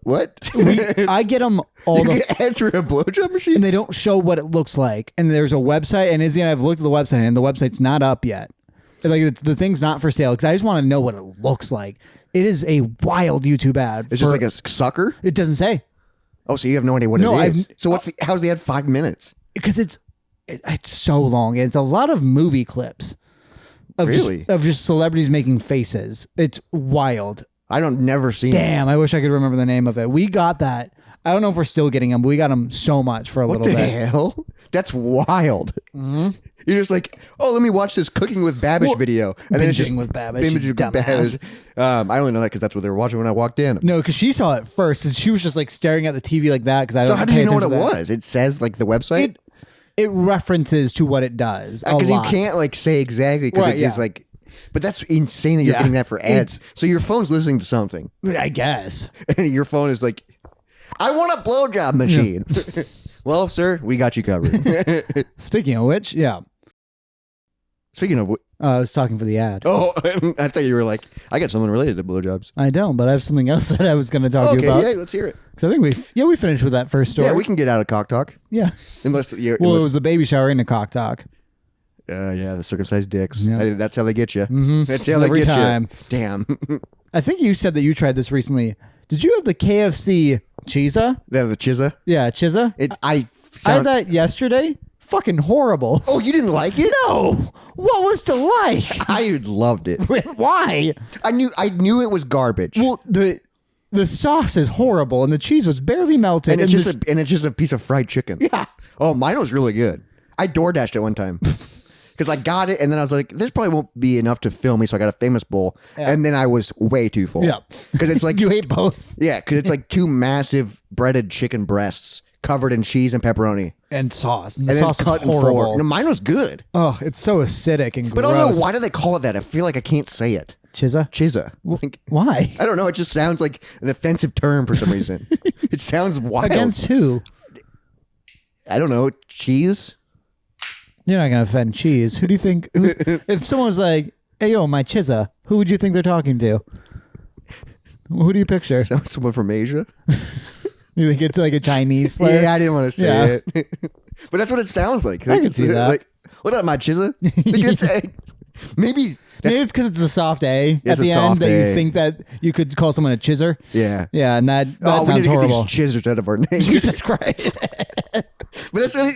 What? I get them all get ads for a blowjob machine, and they don't show what it looks like. And there's a website, and Izzy and I've looked at the website, and the website's not up yet. Like the thing's not for sale because I just want to know what it looks like. It is a wild YouTube ad. It's just like a sucker. It doesn't say. Oh, so you have no idea what it is. So how's the ad 5 minutes? Because it's so long. It's a lot of movie clips. Of just celebrities making faces. It's wild. I don't never seen. Damn, I wish I could remember the name of it. We got that. I don't know if we're still getting them, but we got them so much for a What little the bit. hell? That's wild. Mm-hmm. You're just like, oh, let me watch this Cooking with Babish video. And then it's just Binging with Babish, Binging you with dumbass. Babish. I only know that because that's what they were watching when I walked in. No, because she saw it first, and she was just like staring at the TV like that. Because I So don't how did pay you know what it attention to that. was? It says like the website? It references to what it does. Because you can't like say exactly because Right, it's just yeah. like, but that's insane that you're Yeah. getting that for ads. So your phone's listening to something, I guess. and your phone is like, I want a blowjob machine. Well, sir, we got you covered. Speaking of which, yeah. Speaking of, I was talking for the ad. oh, I thought you were like, I got someone related to blowjobs. I don't, but I have something else that I was going to talk to you Okay, about. yeah, let's hear it. Because I think we finished with that first story. Yeah, we can get out of Caulk Talk. Yeah. Unless you're, Well, it was the baby shower in the Caulk Talk. yeah, the circumcised dicks. Yeah. That's how they get you. Mm-hmm. That's how they Every get time. you. Damn. I think you said that you tried this recently. Did you have the KFC Chizza? The Chizza. Yeah, Chizza. I I sound. had that yesterday. Fucking horrible. Oh, you didn't like it? No. What was to like? I loved it. Why? I knew it was garbage. Well, the sauce is horrible, and the cheese was barely melted. And it's the- just a piece of fried chicken. Yeah. Oh, mine was really good. I DoorDashed it one time. Because I got it, and then I was like, this probably won't be enough to fill me, so I got a famous bowl. Yeah. And then I was way too full. Yeah. Because it's like... you ate both. Yeah, because it's like two massive breaded chicken breasts covered in cheese and pepperoni. And sauce. And the And sauce then is cut in four. horrible. No, mine was good. Oh, it's so acidic and But gross. also, why do they call it that? I feel like I can't say it. Chizza? Chizza. Like, Why? I don't know. It just sounds like an offensive term for some reason. It sounds wild. Against who? I don't know. Cheese? You're not gonna offend cheese. Who do you think? If someone was like, "Hey, yo, my Chizza," who would you think they're talking to? Who do you picture? Someone from Asia? You think it's like a Chinese slur? Yeah, I didn't want to say Yeah. it. But that's what it sounds like. I can see that. Like, what up, my Chizza? Like, maybe that's... Maybe it's because it's a soft A It's at a the soft end that A. you think that you could call someone a chizzer. Yeah. Yeah, and that Oh, we need sounds to horrible. get these chizzers out of our name. Jesus Christ. But that's what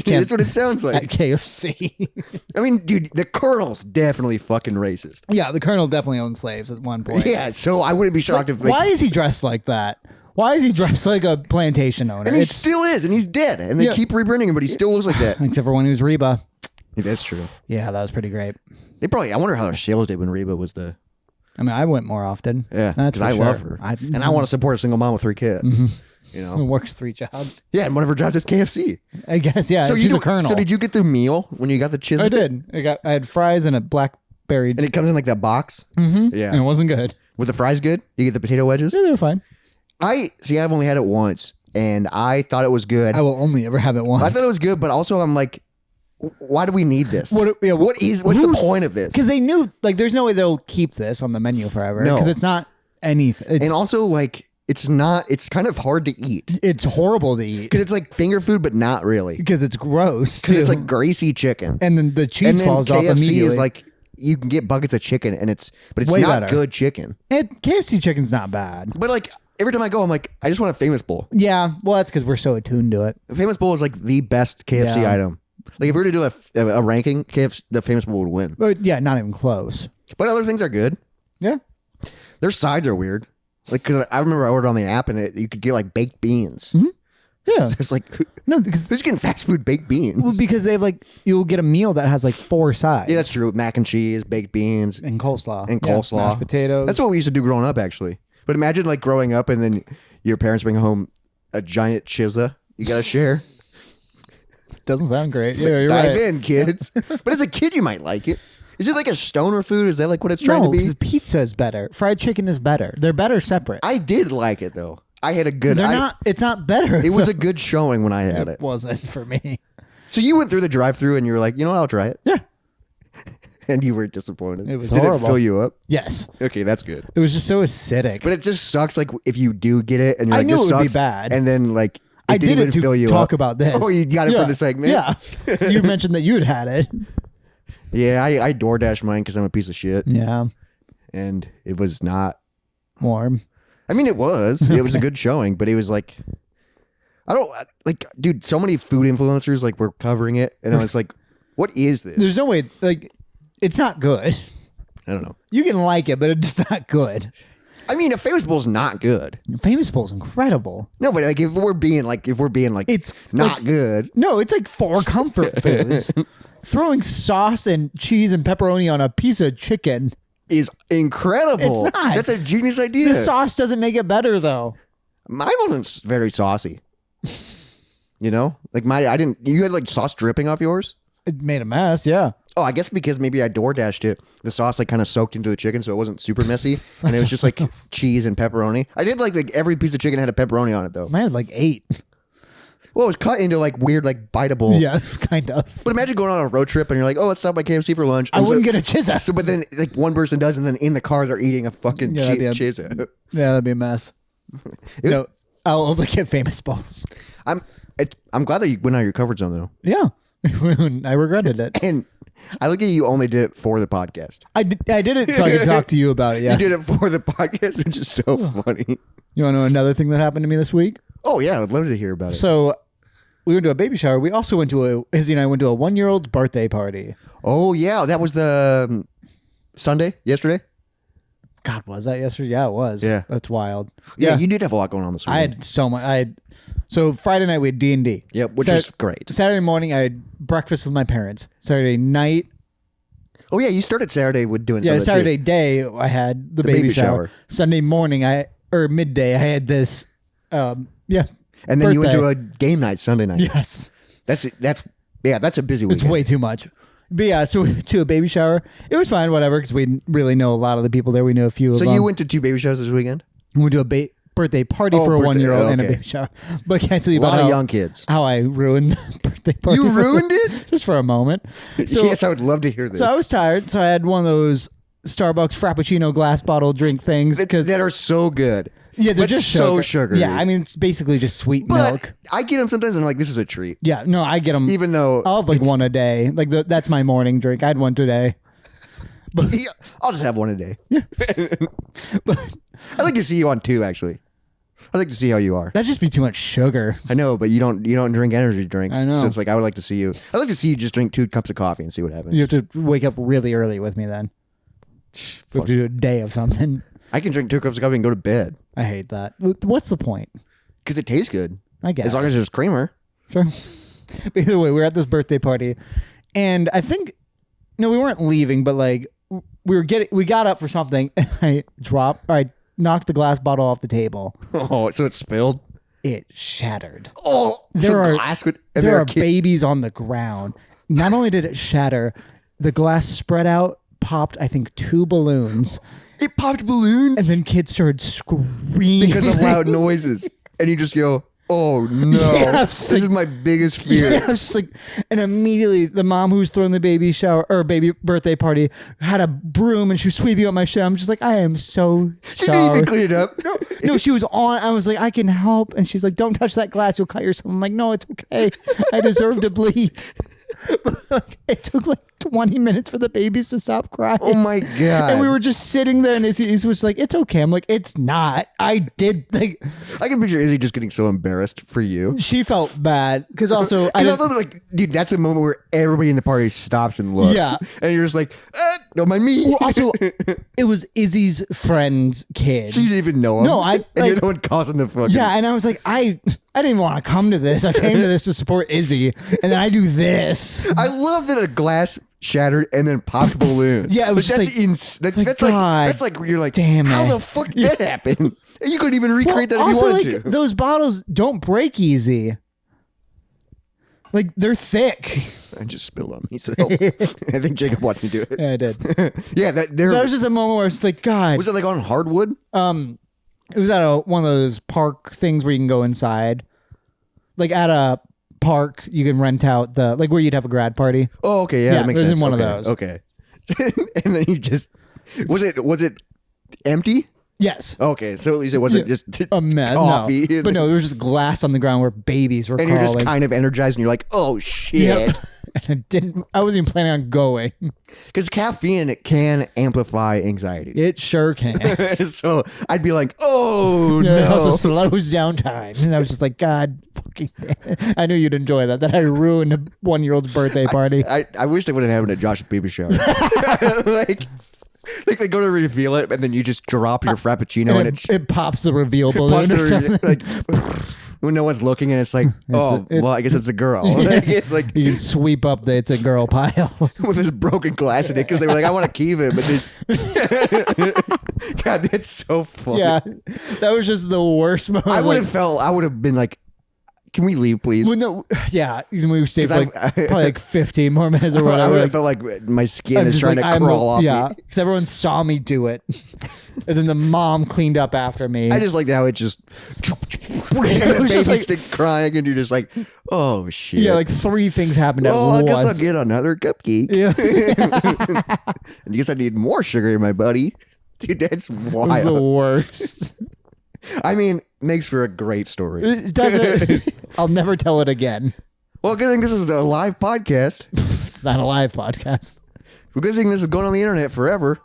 that's what it sounds At like. KFC. I mean, dude, the Colonel's definitely fucking racist. Yeah, the Colonel definitely owned slaves at one point. Yeah, so I wouldn't be shocked if... Like, Why is he dressed like that? Why is he dressed like a plantation owner? and he still is, and he's dead, and they Yeah. keep rebranding him, but he still looks like that. Except for when he was Reba. Yeah, that's true. Yeah, that was pretty great. They probably... I wonder how their sales did when Reba was the... I mean, I went more often. Yeah, That's because for I love sure. her. And I want to support a single mom with 3 kids. You Who know? works 3 jobs. Yeah, and one of her jobs is KFC. I guess, yeah. So She's you a colonel. So did you get the meal when you got the Chizza? I did. I had fries and a blackberry. And it comes in like that box? Mm-hmm. Yeah. And it wasn't good. With the fries good? You get the potato wedges? Yeah, they were fine. I've only had it once, and I thought it was good. I will only ever have it once. I thought it was good, but also I'm like, why do we need this? What's What's the point of this? Because they knew, like, there's no way they'll keep this on the menu forever. No. Because it's not anything. And also, like, it's kind of hard to eat. It's horrible to eat. Because it's like finger food, but not really. Because it's gross. Because it's too. like greasy chicken. And then the And cheese then falls off KFC immediately. is like, you can get buckets of chicken, but it's Way not better. good chicken. KFC chicken's not bad. But like, every time I go, I'm like, I just want a famous bowl. Yeah, well, that's because we're so attuned to it. The famous bowl is like the best KFC Yeah. item. Like if we were to do a ranking, KFC, the famous bowl would win. But yeah, not even close. But other things are good. Yeah. Their sides are weird. Like, because I remember I ordered on the app and you could get like baked beans. Yeah. It's like, No, because who's getting fast food baked beans? well, because they have like you'll get a meal that has like 4 sides. Yeah, that's true. Mac and cheese, baked beans, And coleslaw. and Yeah, coleslaw. mashed potatoes. That's what we used to do growing up, actually. But imagine like growing up and then your parents bring home a giant Chizza. You got to share. Doesn't sound great. It's Yeah, like, you're dive right. in, kids. But as a kid, you might like it. Is it like a stoner food? Is that like what it's trying No, to be? because pizza is better. Fried chicken is better. They're better separate. I did like it though. I had a good. They're not. It's not better. It was a good showing when I had It it. wasn't for me. So you went through the drive-through and you were like, you know what? I'll try it. Yeah. And you were disappointed. It was Did horrible. it fill you up? Yes. Okay, that's good. It was just so acidic. But it just sucks. Like if you do get it and you're I like, knew this it would be sucks, bad. and then like I didn't did even it to fill you talk up. about this. Oh, you got it Yeah. for the segment. Yeah. So you mentioned that you had it. Yeah, I DoorDash mine because I'm a piece of shit, Yeah. and it was not. Warm. I mean, it was. It was a good showing, but it was like, I don't like, dude. So many food influencers like were covering it, and I was like, what is this? There's no way. Like, it's not good. I don't know. You can like it, but it's not good. I mean, a Famous Bowl's not good. Famous Bowl's incredible. No, but like if we're being like It's not like, good. No, it's like 4 comfort foods. Throwing sauce and cheese and pepperoni on a piece of chicken Is incredible. It's not. That's a genius idea. The sauce doesn't make it better though. Mine wasn't very saucy. You know, like I didn't. You had like sauce dripping off yours. It made a mess. Yeah. Oh, I guess because maybe I door dashed it. The sauce like kind of soaked into the chicken, so it wasn't super messy, and it was just like cheese and pepperoni. I did like every piece of chicken had a pepperoni on it though. Mine had like 8. Well, it was cut into like weird, like biteable. Yeah, kind of. But imagine going on a road trip and you're like, oh, let's stop by KFC for lunch. I wouldn't get a Chizza. So, but then like one person does, and then in the car they're eating a fucking Chizza. Yeah, that'd be a mess. No, I'll only get Famous Bowls. I'm glad that you went out of your comfort zone though. Yeah, I regretted it. And I look at you only did it for the podcast. I did it so I could talk to you about it. Yes. You did it for the podcast, which is so funny. You want to know another thing that happened to me this week? Oh yeah, I'd love to hear about it. So we went to a baby shower. We also went to Izzy and I went to a 1-year-old's birthday party. Oh yeah, that was the Sunday yesterday. God, was that yesterday? Yeah, it was. Yeah, that's wild. Yeah, you did have a lot going on this week. I had so much. So Friday night we had D&D. Yep, which is great. Saturday morning I had breakfast with my parents. Saturday night. Oh yeah, you started Saturday with doing something. Yeah, Saturday day I had the baby shower. Sunday morning or midday I had this. And then you went to a game night Sunday night. Yes. That's a busy weekend. It's way too much. But yeah, so we went to a baby shower. It was fine, whatever, because we didn't really know a lot of the people there. We knew a few of them. So you went to 2 baby showers this weekend? We went to a birthday party for a 1-year-old and a baby shower. But I can't tell you about a lot of young kids. How I ruined the birthday party. You ruined it? Just for a moment. So, yes, I would love to hear this. So I was tired, so I had one of those Starbucks Frappuccino glass bottle drink things. That are so good. Yeah, they're just so sugary. Yeah, I mean, it's basically just sweet milk. I get them sometimes and I'm like, this is a treat. Yeah, no, I get them. Even though I'll have like one a day. Like that's my morning drink. I had one today. But yeah, I'll just have one a day. Yeah. I'd like to see you on 2, actually. I'd like to see how you are. That'd just be too much sugar. I know, but you don't drink energy drinks. I know. So it's like I would like to see you. I'd like to see you just drink 2 cups of coffee and see what happens. You have to wake up really early with me then. We have to do a day of something. I can drink 2 cups of coffee and go to bed. I hate that. What's the point? Because it tastes good. I guess. As long as there's creamer. Sure. But either way, we were at this birthday party, and I think we weren't leaving, but like we got up for something, and I knocked the glass bottle off the table. Oh, so it spilled? It shattered. Oh, there are babies on the ground. Not only did it shatter, the glass spread out, popped, I think, 2 balloons. It popped balloons? And then kids started screaming. Because of loud noises. And you just go, oh no. Yeah, this is my biggest fear. Yeah, I was just like, and immediately the mom who was throwing the baby shower or baby birthday party had a broom and she was sweeping up my shit. I'm just like, I am so She sorry. didn't even clean it up. No, she was on. I was like, I can help. And she's like, don't touch that glass. You'll cut yourself. I'm like, no, it's okay. I deserve to bleed. It took like 20 minutes for the babies to stop crying. Oh my God. And we were just sitting there and Izzy was like, it's okay. I'm like, it's not. I did like. I can picture Izzy just getting so embarrassed for you. She felt bad because also like, dude, that's a moment where everybody in the party stops and looks. Yeah. And you're just like, don't mind me. Well, also, it was Izzy's friend's kid. She didn't even know him. No, and you're the one causing the fucking. Yeah, and I was like, I didn't even want to come to this. I came to this to support Izzy, and then I do this. I love that a glass shattered and then popped balloons. Yeah, it was like, just that's like you're like, damn how it. the fuck did that happen? And you couldn't even recreate that if you also, wanted like, to. Those bottles don't break easy. Like, they're thick. I just spilled on me, so I think Jacob watched me do it. Yeah, I did. Yeah, that was just a moment where it's like, God. Was it like on hardwood? It was at one of those park things where you can go inside. Like at a park, you can rent out like where you'd have a grad party. Oh, okay, yeah, that makes sense. In one of those. Okay, and then you just was it empty? Yes. Okay, so at least it wasn't just a mess. Coffee. No. But no, there was just glass on the ground where babies were and crawling. You're just kind of energized, and you're like, oh shit. Yep. And I wasn't even planning on going. Because caffeine can amplify anxiety. It sure can. So I'd be like, oh no. It also slows down time. And I was just like, God fucking damn it. I knew you'd enjoy that. That I ruined a 1-year-old's birthday party. I wish that would have happened at Josh's baby shower. Like, Like they go to reveal it, and then you just drop your frappuccino, and it pops the reveal balloon or something. like when no one's looking, and it's like, well, I guess it's a girl. Like, it's like you can sweep up the it's a girl pile with this broken glass in it because they were like, I want to keep it, but this. God, that's so funny. Yeah, that was just the worst moment. I would have been like, can we leave, please? Well, no, yeah, we stayed for probably like 15 more minutes or whatever. I would have felt like my skin is trying to crawl off yeah, me. because everyone saw me do it. And then the mom cleaned up after me. I just like how it just it was just like stick crying, and you're just like, oh shit. Yeah, like 3 things happened at once. I guess I'll get another cupcake. Yeah. I guess I need more sugar in my buddy. Dude, that's wild. It was the worst. I mean, makes for a great story. It doesn't. I'll never tell it again. Well, good thing this is a live podcast. It's not a live podcast. Well, good thing this is going on the internet forever.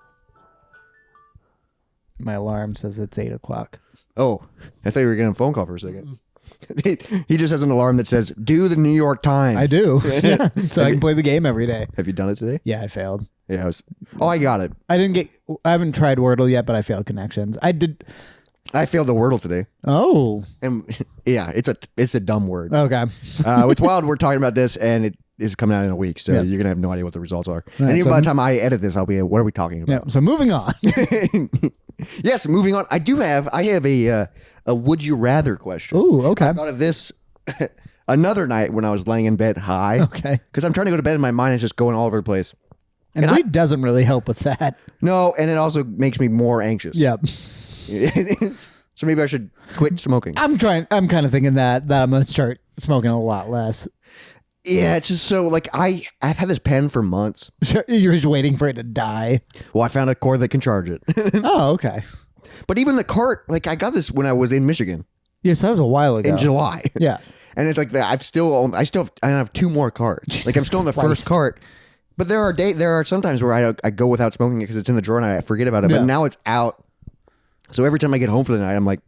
My alarm says it's 8 o'clock. Oh, I thought you were getting a phone call for a second. He just has an alarm that says, do the New York Times. I do. Yeah. So I can play the game every day. Have you done it today? Yeah, I failed. Yeah, I got it. I haven't tried Wordle yet, but I failed connections. I did. I failed the Wordle today. Oh. And yeah, it's a dumb word. Okay. It's wild. We're talking about this, and it is coming out in a week, so Yep. you're going to have no idea what the results are. Right, and even so by the time I edit this, I'll be, what are we talking Yeah. about? So moving on. Yes, moving on. I have a would you rather question. Ooh, okay. I thought of this another night when I was laying in bed high. Okay. Because I'm trying to go to bed and my mind is just going all over the place. And weed doesn't really help with that. No, and it also makes me more anxious. Yep. So maybe I should quit smoking. I'm kind of thinking that I'm going to start smoking a lot less. Yeah, it's just so like I've had this pen for months. You're just waiting for it to die. Well, I found a cord that can charge it. Oh, okay. But even the cart, like I got this when I was in Michigan Yes, that was a while ago. in July. Yeah. And it's like that. I have 2 more carts. Jesus like I'm still in the Christ. first cart. But there are sometimes where I go without smoking it because it's in the drawer and I forget about it. Yeah. But now it's out. So every time I get home for the night, I'm like,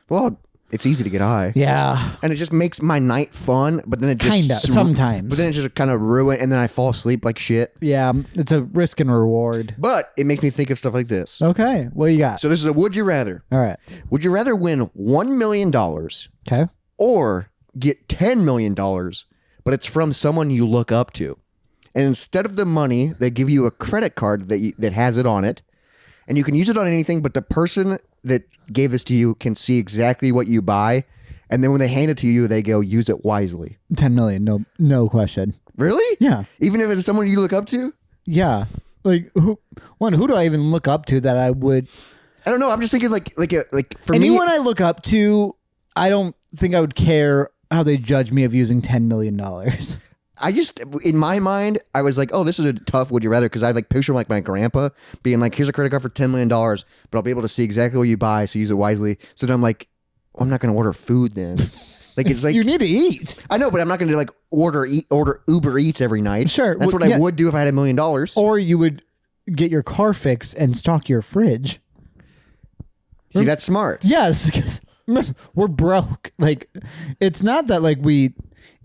well, it's easy to get high. Yeah. And it just makes my night fun, but then it just Kinda, sometimes. But then it just kind of ruin, and then I fall asleep like shit. Yeah. It's a risk and reward. But it makes me think of stuff like this. Okay. What you got? So this is a would you rather. All right. Would you rather win $1 million Okay. or get $10 million, but it's from someone you look up to? And instead of the money, they give you a credit card that has it on it, and you can use it on anything, but the person that gave this to you can see exactly what you buy, and then when they hand it to you, they go, use it wisely. 10 million. No question. Really? Yeah. Even if it's someone you look up to? Yeah. Like who do I even look up to that I would? I don't know. I'm just thinking like for Anyone me, I look up to, I don't think I would care how they judge me of using $10 million. I just, in my mind, I was like, oh, this is a tough would you rather, because I like picture like my grandpa being like, here's a credit card for $10 million, but I'll be able to see exactly what you buy, so use it wisely. So then I'm like, well, I'm not going to order food then. Like it's like You need to eat. I know, but I'm not going to like order Uber Eats every night. Sure. That's what I would do if I had $1 million. Or you would get your car fixed and stock your fridge. See, that's smart. Yes, 'cause we're broke. Like, it's not that like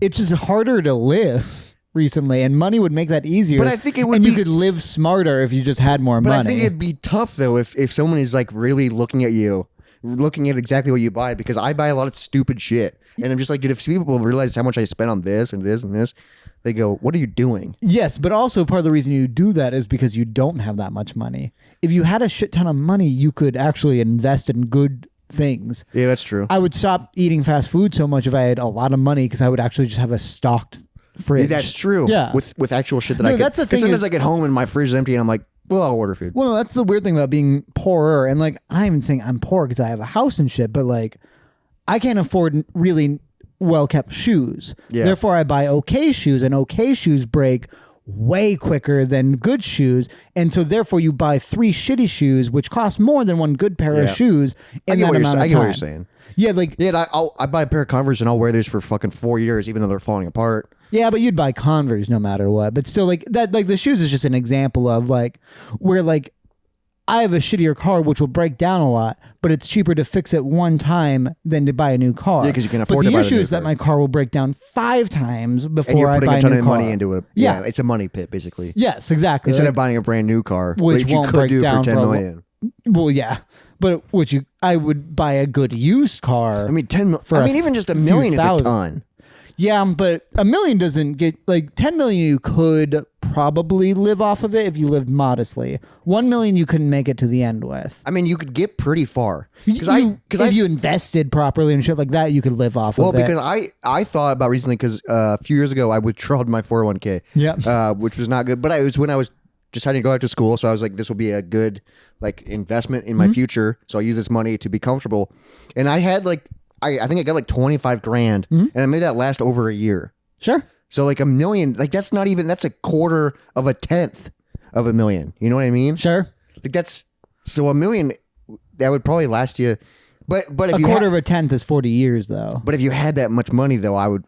it's just harder to live recently, and money would make that easier. But I think it would and be, you could live smarter if you just had more but money. I think it'd be tough though if someone is like really looking at you, looking at exactly what you buy, because I buy a lot of stupid shit, and I'm just like, dude, if people realize how much I spent on this and this and this, they go, what are you doing? Yes, but also part of the reason you do that is because you don't have that much money. If you had a shit ton of money, you could actually invest in good things. Yeah, that's true. I would stop eating fast food so much if I had a lot of money, because I would actually just have a stocked fridge. Yeah, that's true. Yeah. With actual shit that No, I could. that's the thing Because sometimes is- I get home and my fridge is empty and I'm like, well, I'll order food. Well, that's the weird thing about being poorer. And like, I'm not even saying I'm poor because I have a house and shit, but like, I can't afford really well kept shoes. Yeah. Therefore, I buy okay shoes, and okay shoes break way quicker than good shoes. And so therefore you buy 3 shitty shoes, which cost more than one good pair of Yeah. shoes I in get that what amount of I get what time. you're saying. Yeah, like, Yeah, I buy a pair of Converse and I'll wear these for fucking 4 years, even though they're falling apart. yeah, but you'd buy Converse no matter what. But still, like that, like the shoes is just an example of like where like I have a shittier car which will break down a lot, but it's cheaper to fix it one time than to buy a new car. Yeah, 'cause you can afford to But buy the the issue new is that car. my car will break down 5 times And before you're I putting buy a ton a new of car. money into it. Yeah. It's a money pit, basically. Yes, exactly. Instead Like, of buying a brand new car, Which you won't could break do for down 10 for a million. well, yeah, but I would buy a good used car. I mean, 10. For even just a few million is a thousand. ton. Yeah, but $1 million doesn't get like 10 million. You could probably live off of it if you lived modestly. 1 million you couldn't make it to the end with. I mean, you could get pretty far. If you invested properly and shit like that, you could live off of it. Well, because I thought about recently because a few years ago I withdrawed my 401k. Yeah. Which was not good. But it was when I was deciding to go out to school, so I was like, this will be a good like investment in my future. So I'll use this money to be comfortable. And I had like I think I got like 25 grand, and I made that last over a year. Sure. So like $1 million, like that's a quarter of a tenth of $1 million. You know what I mean? Sure. Like that's so $1 million that would probably last you. But if A you quarter of a tenth is 40 years, though. But if you had that much money, though, I would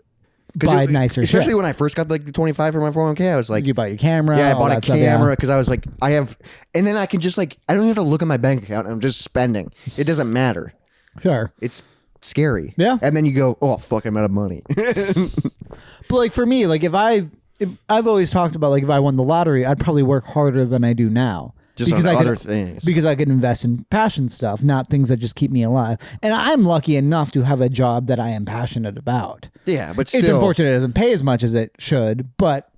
Buy nicer especially shit. when I first got like the 25 for my 401k. I was like, You buy your camera. yeah, I all bought a that stuff, yeah. camera because I was like, I have, and then I can just like, I don't have to look at my bank account. I'm just spending. It doesn't matter. Sure. It's scary. Yeah. And then you go, oh fuck, I'm out of money. But like for me, like if I've always talked about like if I won the lottery, I'd probably work harder than I do now. Just on other things. Because I could invest in passion stuff, not things that just keep me alive. And I'm lucky enough to have a job that I am passionate about. Yeah, but still, It's unfortunate it doesn't pay as much as it should, but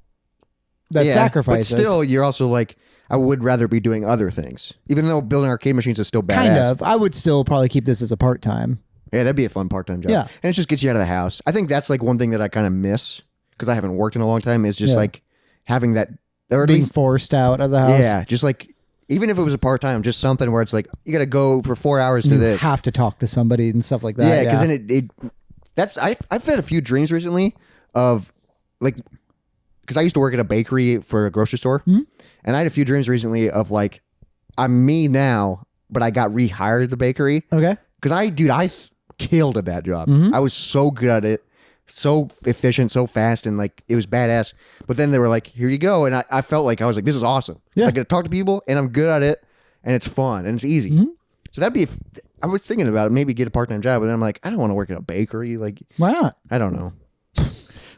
that sacrifices. But still, you're also like, I would rather be doing other things, even though building arcade machines is still badass. Kind of. I would still probably keep this as a part-time. Yeah, that'd be a fun part-time job. Yeah. And it just gets you out of the house. I think that's like one thing that I kind of miss because I haven't worked in a long time is just Yeah. like having that, or at Being least, forced out of the house. yeah, just like, even if it was a part-time, just something where it's like, you got to go for 4 hours to You this. have to talk to somebody and stuff like that. Yeah, because then I've had a few dreams recently of like, because I used to work at a bakery for a grocery store, and I had a few dreams recently of like, I'm me now, but I got rehired at the bakery. Okay. Because I killed at that job. I was so good at it, so efficient, so fast, and like it was badass. But then they were like, "Here you go," and I felt like I was like, "This is awesome." Yeah. I get to talk to people, and I'm good at it, and it's fun, and it's easy. So that'd be. I was thinking about it, maybe get a part-time job, but then I'm like, I don't want to work at a bakery. Like, Why not? I don't know.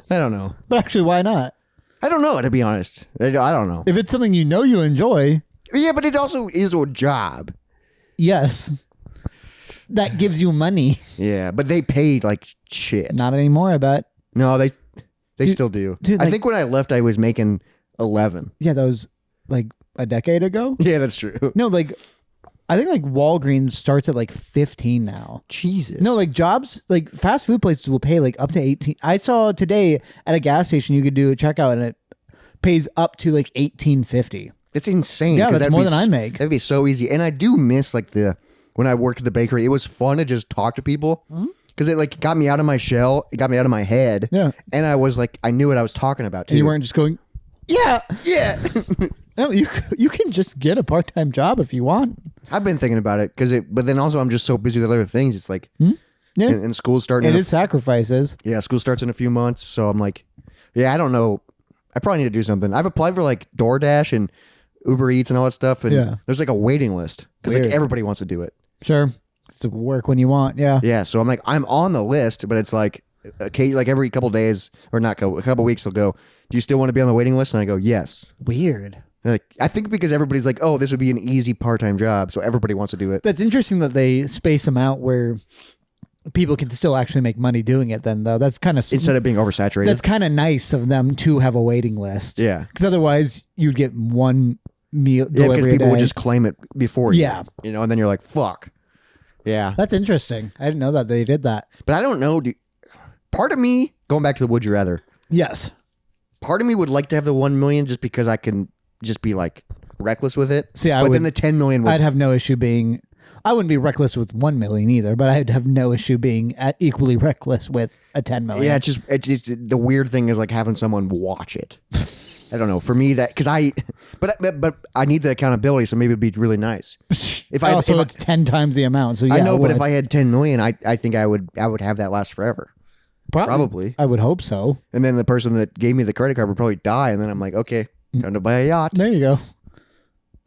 I don't know. But actually, why not? I don't know, to be honest. I don't know. If it's something you know you enjoy, Yeah, but it also is a job. yes. That gives you money. Yeah, but they paid like shit. Not anymore, I bet. No, they still do. dude, I like- think when I left, I was making 11. Yeah, that was like a decade ago. Yeah, that's true. No, like I think like Walgreens starts at like 15 now. Jesus. No, like jobs, like fast food places will pay like up to 18. I saw today at a gas station you could do a checkout and it pays up to like 18.50. It's insane. Yeah, 'cause that's that'd more be than I make. That'd be so easy. And I do miss like when I worked at the bakery, it was fun to just talk to people because it like got me out of my shell. It got me out of my head. Yeah. And I was like, I knew what I was talking about too. And you weren't just going, Yeah. Yeah. no, you can just get a part-time job if you want. I've been thinking about it but then also I'm just so busy with other things. It's like, Yeah. and school's starting. It is sacrifices. Yeah, school starts in a few months. So I'm like, yeah, I don't know. I probably need to do something. I've applied for like DoorDash and Uber Eats and all that stuff. And Yeah. there's like a waiting list because like Weird. everybody wants to do it. Sure. It's work when you want. Yeah. Yeah. So I'm like, I'm on the list, but it's like, okay, like every couple days or not a couple weeks, they'll go, do you still want to be on the waiting list? And I go, yes. Weird. They're like, I think because everybody's like, oh, this would be an easy part-time job. So everybody wants to do it. That's interesting that they space them out where people can still actually make money doing it then though. That's kind of Instead of being oversaturated. that's kind of nice of them to have a waiting list. Yeah. Because otherwise you'd get one meal Yeah, because delivery a people would day. just claim it before you. Yeah. You know, and then you're like, fuck. Yeah. That's interesting. I didn't know that they did that. But I don't know. Part of me, going back to the would you rather, Yes. part of me would like to have the 1 million just because I can just be like reckless with it. See, I but would- then the 10 million would. I'd have no issue being. I wouldn't be reckless with 1 million either, but I'd have no issue being equally reckless with a 10 million. yeah, it's just the weird thing is like having someone watch it. I don't know. For me, that because but I need the accountability, so maybe it'd be really nice. If I also, if I- it's 10 times the amount. So yeah, I know, but if would. I had 10 million, I think I would have that last forever. Probably. I would hope so. And then the person that gave me the credit card would probably die, and then I'm like, okay, time to buy a yacht. There you go.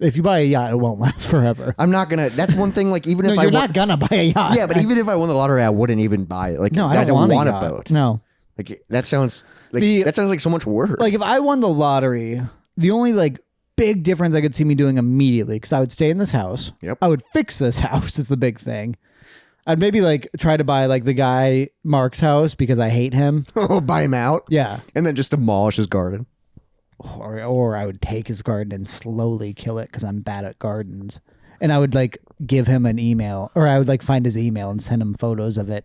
If you buy a yacht, it won't last forever. I'm not gonna. That's one thing. Like even No, if you're not gonna buy a yacht. yeah, but even if I won the lottery, I wouldn't even buy it. Like no, I don't want a yacht. boat. No, Like that sounds like so much work. like if I won the lottery, the only like big difference I could see me doing immediately, because I would stay in this house. Yep. I would fix this house is the big thing. I'd maybe like try to buy like the guy Mark's house because I hate him. Buy him out. Yeah. And then just demolish his garden. Or I would take his garden and slowly kill it because I'm bad at gardens. And I would like give him an email, or I would like find his email and send him photos of it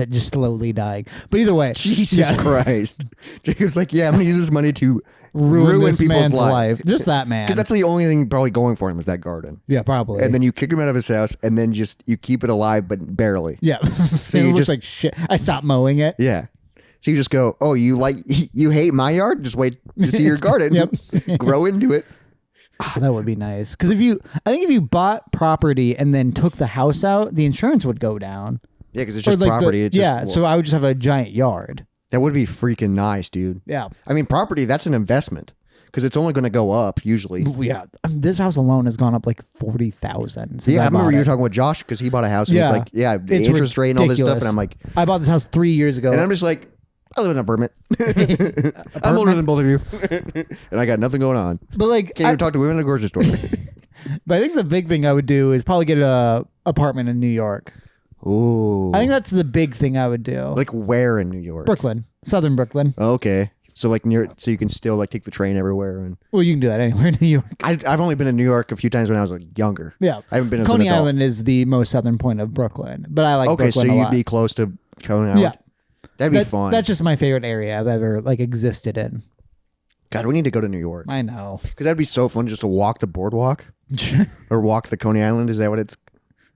just slowly dying. But either way, Jesus Christ. Jacob's like, yeah, I'm going to use this money to ruin this people's man's life. Just that man. Because that's the only thing probably going for him is that garden. Yeah, probably. And then you kick him out of his house and then you keep it alive, but barely. Yeah. So you it looks just- like shit. I stopped mowing it. Yeah. So you just go, oh, you hate my yard? Just wait to see your garden. Yep. Grow into it. Oh, that would be nice. Because I think if you bought property and then took the house out, the insurance would go down. Yeah, because it's Or just like property. It's yeah, just, so I would just have a giant yard. that would be freaking nice, dude. Yeah. I mean, property, that's an investment because it's only going to go up usually. Yeah. This house alone has gone up like 40,000. Yeah, I remember you were talking with Josh because he bought a house and he's like, yeah, the It's interest rate and all this stuff. ridiculous. And I'm like, I bought this house 3 years ago. and I'm just like, I live in an apartment. I'm older than both of you. And I got nothing going on. but like, Can't even talk to women in a grocery store. but I think the big thing I would do is probably get a apartment in New York. Ooh. I think that's the big thing I would do. Like where in New York? Brooklyn, Southern Brooklyn. Okay. So like so you can still like take the train everywhere. And Well, you can do that anywhere in New York. I've only been in New York a few times when I was like younger. Yeah. I haven't been as Coney an adult. Island is the most southern point of Brooklyn, but I like Okay, Brooklyn so a you'd lot. be close to Coney Island. Yeah. That'd be fun. That's just my favorite area I've ever like existed in. God, we need to go to New York. I know. Because that'd be so fun just to walk the boardwalk or walk the Coney Island. Is that what it's?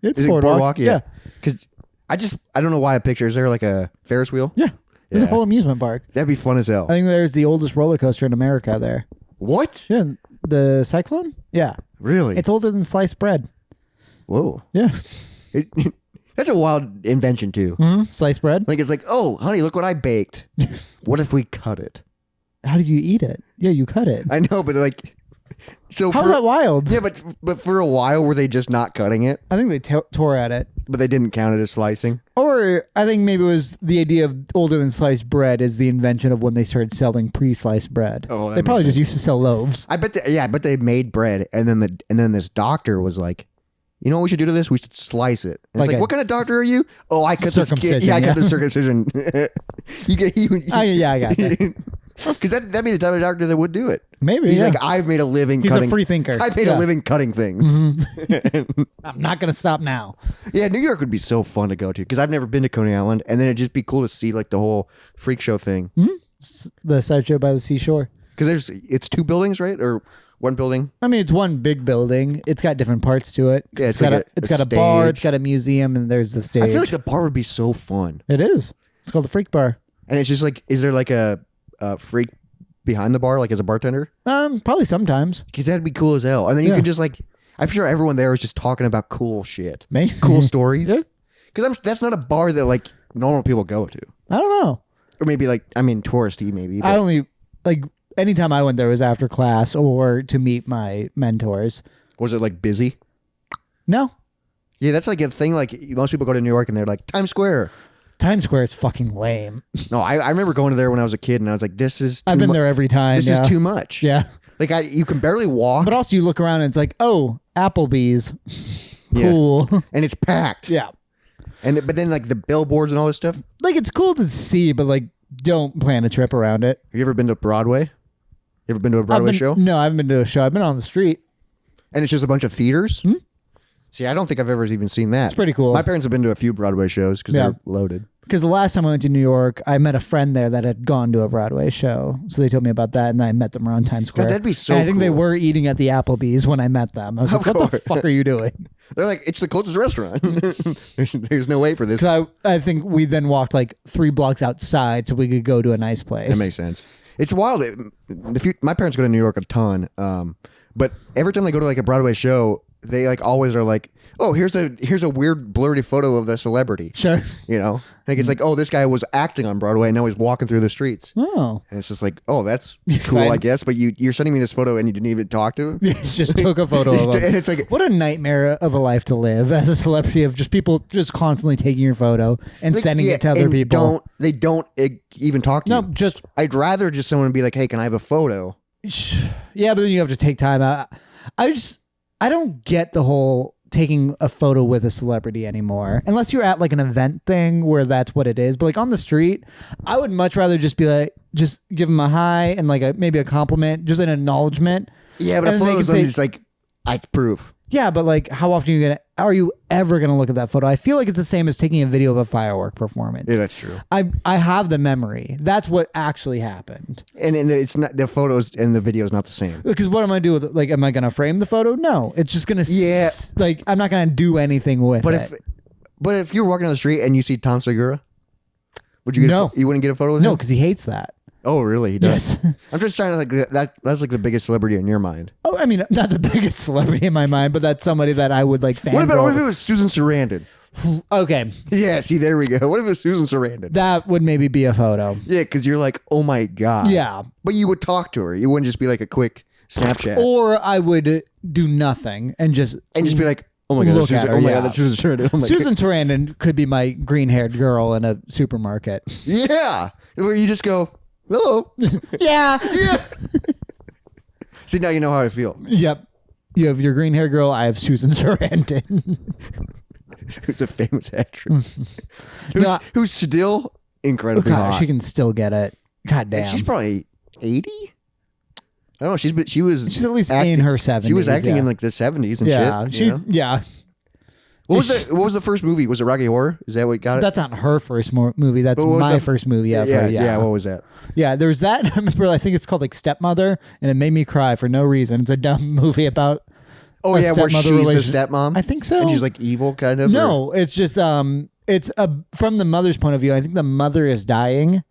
It's Is it boardwalk. Yeah. Because I don't know why I picture. Is there like a Ferris wheel? Yeah. There's Yeah. a whole amusement park. That'd be fun as hell. I think there's the oldest roller coaster in America there. What? Yeah. The Cyclone? Yeah. Really? It's older than sliced bread. Whoa. Yeah. That's a wild invention too. Sliced bread? Like it's like, oh, honey, look what I baked. What if we cut it? How did you eat it? Yeah, you cut it. I know, but like, so How's for, that wild? yeah, but for a while, were they just not cutting it? I think they tore at it. But they didn't count it as slicing. Or I think maybe it was the idea of older than sliced bread is the invention of when they started selling pre-sliced bread. Oh, that they probably makes just used to sell loaves. I bet. They made bread, and then this doctor was like, you know what we should do to this? We should slice it. And it's Like like, a what kind of doctor are you? Oh, I cut the skin. circumcision, Yeah, I cut yeah. the circumcision. Yeah, I got that. Because that'd be the type of doctor that would do it. Maybe, He's yeah. like, I've made a living. He's cutting, a free thinker. I made Yeah. a living cutting things. I'm not going to stop now. Yeah, New York would be so fun to go to because I've never been to Coney Island, and then it'd just be cool to see like the whole freak show thing. The sideshow by the seashore. Because it's two buildings, right, or one building? I mean, it's one big building. It's got different parts to it. Yeah, it's it's got like it's a got a bar. stage. It's got a museum, and there's the stage. I feel like the bar would be so fun, It is. It's called the Freak Bar. and it's just like, is there like a freak behind the bar, like as a bartender? Probably sometimes. Because that'd be cool as hell. And then you Yeah. could just like, I'm sure everyone there is just talking about cool shit, Maybe. cool stories. Yeah. Because that's not a bar that like normal people go to, I don't know. or maybe like touristy maybe. I But only like anytime I went there was after class or to meet my mentors. was it like busy? No, Yeah, that's like a thing. Like most people go to New York and they're like Times Square. Times Square is fucking lame. No, I remember going to there when I was a kid, and I was like, this is. I've been there every time. This yeah. is too much. Yeah, Like you can barely walk, but also you look around and it's like, oh, Applebee's, Yeah. cool. and it's packed. Yeah, But then like the billboards and all this stuff. Have like it's cool to see, but like don't plan a trip around it. you ever been to Broadway? You ever been to a Broadway show? No, I haven't been to a show. I've been on the street. And it's just a bunch of theaters. See, I don't think I've ever even seen that. It's pretty cool. My parents have been to a few Broadway shows because Yeah. they're loaded. Because the last time I went to New York, I met a friend there that had gone to a Broadway show. So they told me about that, and I met them around Times Square. that'd be so And I think they cool. were eating at the Applebee's when I met them. I was like, Of what the course. fuck are you doing? They're like, it's the closest restaurant. there's no way for this. Because I think we then walked like 3 blocks outside so we could go to a nice place. That makes sense. It's wild. My parents go to New York a ton, but every time they go to like a Broadway show, they like always are like, oh, here's a weird blurry photo of the celebrity. Sure. You know, like it's like, oh, this guy was acting on Broadway and now he's walking through the streets. Oh. And it's just like, oh, that's cool, I guess. But you're sending me this photo and you didn't even talk to him. Just took a photo of him. And it's like, what a nightmare of a life to live as a celebrity, of just people just constantly taking your photo and sending it to other people. They don't even talk to you. No, just I'd rather just someone be like, hey, can I have a photo? yeah, but then you have to take time out. I don't get the whole taking a photo with a celebrity anymore, unless you're at like an event thing where that's what it is. But like on the street, I would much rather just be like, just give them a hi and like maybe a compliment, just an acknowledgement. Yeah, but a photo is just like, it's proof. Yeah, but like, how often are you ever gonna look at that photo? I feel like it's the same as taking a video of a firework performance. Yeah, that's true. I have the memory. That's what actually happened. And it's not, the photos and the video is not the same. Because what am I do with it? Like, am I gonna frame the photo? No, it's just gonna. Like, I'm not gonna do anything with it. But if you're walking down the street and you see Tom Segura, would you get you wouldn't get a photo with him? No, because he hates that. Oh, really? He does. Yes. I'm just trying to like that's like the biggest celebrity in your mind. Oh, I mean, not the biggest celebrity in my mind, but that's somebody that I would like. What if it was Susan Sarandon? Okay. Yeah. See, there we go. What if it was Susan Sarandon? That would maybe be a photo. Yeah, because you're like, oh my god. Yeah. But you would talk to her. You wouldn't just be like a quick Snapchat. Or I would do nothing and just be like, oh my god, look at her, that's Susan Sarandon. Oh my Susan Sarandon could be my green-haired girl in a supermarket. Yeah. Where you just go, hello. Yeah. Yeah. See, now you know how I feel. Yep. You have your green-haired girl. I have Susan Sarandon. Who's a famous actress. Who's still incredibly hot. She can still get it. God damn. And she's probably 80? I don't know. She's at least in her 70s. She was acting in like the 70s and shit. Yeah. What was the first movie? Was it Rocky Horror? Is that what got it? That's not her first movie. That's my first movie ever. Yeah. What was that? Yeah, there's that. I remember, I think it's called like Stepmother, and it made me cry for no reason. It's a dumb movie about where she's the stepmom? I think so. And she's like evil, kind of? No, it's just it's from the mother's point of view. I think the mother is dying.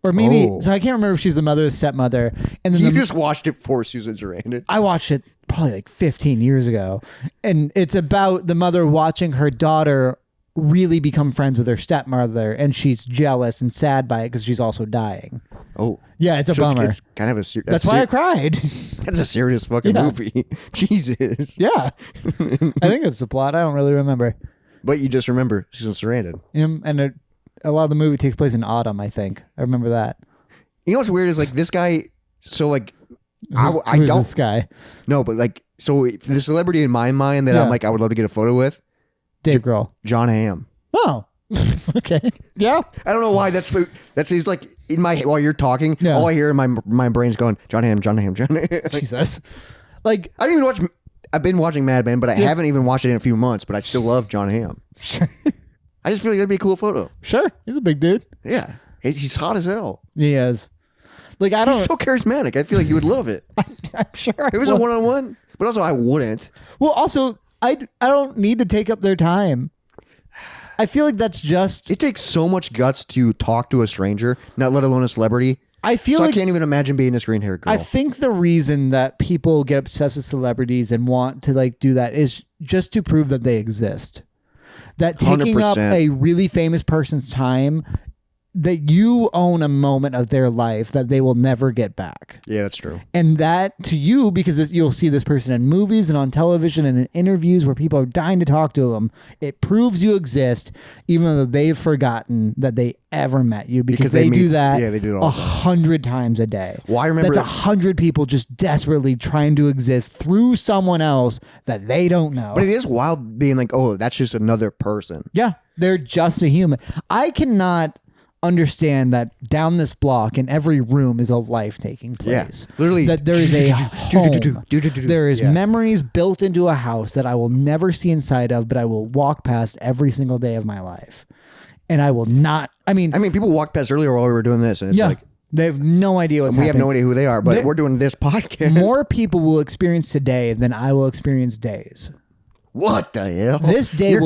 Or maybe, so I can't remember if she's the mother or the stepmother. And then you just watched it for Susan Sarandon. I watched it probably like 15 years ago. And it's about the mother watching her daughter really become friends with her stepmother. And she's jealous and sad by it because she's also dying. Oh. Yeah, it's a bummer. It's kind of a serious... That's why I cried. That's a serious fucking movie. Jesus. Yeah. I think it's the plot. I don't really remember. But you just remember Susan Sarandon. And a lot of the movie takes place in autumn, I think. I remember that. You know what's weird is like this guy, so like, I who's don't... this guy? No, but like, so the celebrity in my mind that I'm like, I would love to get a photo with. Dave Grohl. John Hamm. Oh. Okay. Yeah. I don't know why that's he's like in my, while you're talking, all I hear in my brain's going, John Hamm. Like, Jesus. Like, I've been watching Mad Men, but I haven't even watched it in a few months, but I still love John Hamm. Sure. I just feel like that'd be a cool photo. Sure. He's a big dude. Yeah. He's hot as hell. He is. Like, he's so charismatic. I feel like you would love it. I'm sure. It was a one-on-one, but also I wouldn't. Well, also, I don't need to take up their time. I feel like that's just... It takes so much guts to talk to a stranger, not let alone a celebrity. I can't even imagine being this green-haired girl. I think the reason that people get obsessed with celebrities and want to like do that is just to prove that they exist. That taking 100%. up a really famous person's time, that you own a moment of their life that they will never get back. Yeah, that's true. And that to you, because you'll see this person in movies and on television and in interviews where people are dying to talk to them, it proves you exist, even though they've forgotten that they ever met you, because they do that they do it all 100 times a day. Well, I remember that's 100 people just desperately trying to exist through someone else that they don't know. But it is wild being like, oh, that's just another person. Yeah, they're just a human. I cannot understand that down this block in every room is a life taking place. Yeah, literally. That there is a home. There is memories built into a house that I will never see inside of, but I will walk past every single day of my life. And I will not... I mean, people walked past earlier while we were doing this, and it's like... They have no idea what's happening. We have no idea who they are, but we're doing this podcast. More people will experience today than I will experience days. What the hell? This day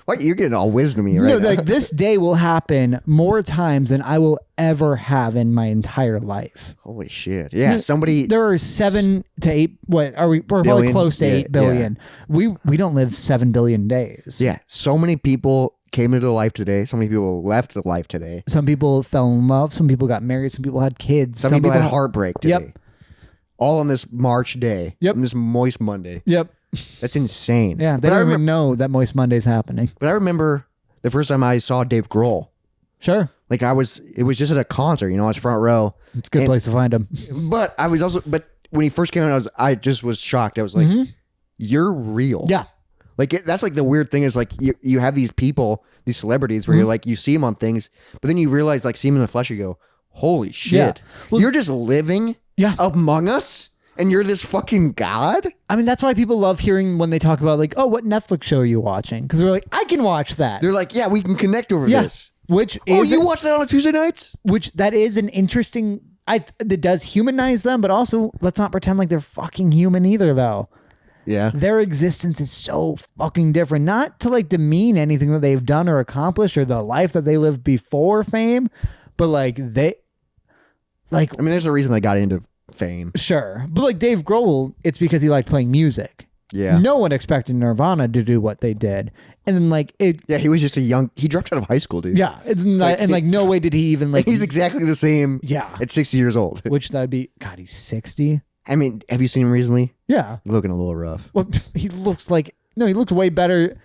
What, you're getting all wisdomy right no, now. like this day will happen more times than I will ever have in my entire life. Holy shit. Yeah, somebody... There are 7 to 8. What are we? We're probably Billion? close to Yeah, 8 billion. We don't live 7 billion days. Yeah, so many people came into life today. So many people left the life today. Some people fell in love. Some people got married. Some people had kids. Some people had heartbreak today. Yep. All on this March day. Yep. On this moist Monday. Yep. That's insane. Yeah, they But I don't even remember, know that Moist Monday's happening. but I remember the first time I saw Dave Grohl. Sure. Like it was just at a concert, you know, I was front row. It's a good place to find him. But when he first came out, I just was shocked. I was like, you're real. Yeah. Like that's like the weird thing is like you have these people, these celebrities where you're like, you see them on things, but then you realize like see them in the flesh, you go, holy shit. Yeah. Well, you're just living among us and you're this fucking god? I mean, that's why people love hearing when they talk about like, oh, what Netflix show are you watching? Because they're like, I can watch that. They're like, yeah, we can connect over this. Which Oh, is you watch that on a Tuesday nights? which that is an interesting. That does humanize them, but also let's not pretend like they're fucking human either, though. Yeah. Their existence is so fucking different. Not to like demean anything that they've done or accomplished or the life that they lived before fame, but like they, like I mean, there's a reason they got into fame. sure, but like Dave Grohl, it's because he liked playing music. Yeah. No one expected Nirvana to do what they did, and then like it. Yeah, he was just he dropped out of high school, dude. Yeah, and like no way did he even like. He's exactly the same at 60 years old. Which that'd be, God, he's 60. I mean, have you seen him recently? Yeah. Looking a little rough. Well, he looks like, no, he looks way better.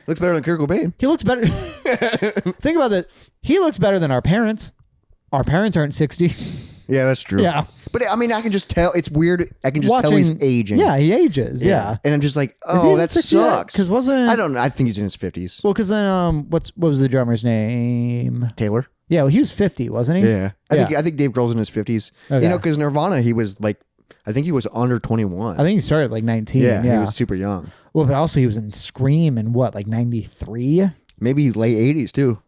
Looks better than Kurt Cobain. He looks better. Think about that. He looks better than our parents. Our parents aren't 60. Yeah, that's true. Yeah. But I mean, I can just tell. It's weird. I can just tell he's aging. Yeah, he ages. Yeah. And I'm just like, Is he oh, in that 60 yet? sucks. 'Cause wasn't- I don't know. I think he's in his 50s. Well, because then, what was the drummer's name? Taylor? Yeah, well, he was 50, wasn't he? Yeah. I think Dave Grohl's in his 50s. Okay. You know, because Nirvana, he was like, I think he was under 21. I think he started like 19. Yeah, Yeah. he was super young. Well, but also he was in Scream in what, like 93? Maybe late 80s too.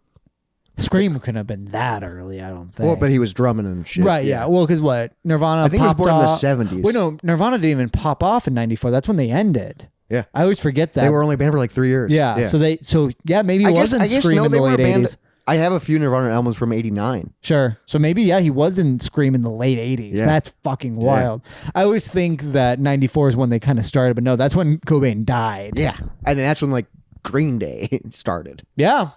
Scream couldn't have been that early, I don't think. Well, but he was drumming and shit. Right, yeah. Well, because what? Nirvana I think he was popped born off. in the 70s. Wait, no, Nirvana didn't even pop off in 94. That's when they ended. Yeah. I always forget that. They were only banned for like 3 years. Yeah. So maybe it wasn't Scream in the late 80s. I have a few Nirvana albums from 89. Sure. So maybe, yeah, he was in Scream in the late 80s. Yeah. That's fucking wild. I always think that 94 is when they kind of started, but no, that's when Cobain died. Yeah. And then that's when like Green Day started. Yeah.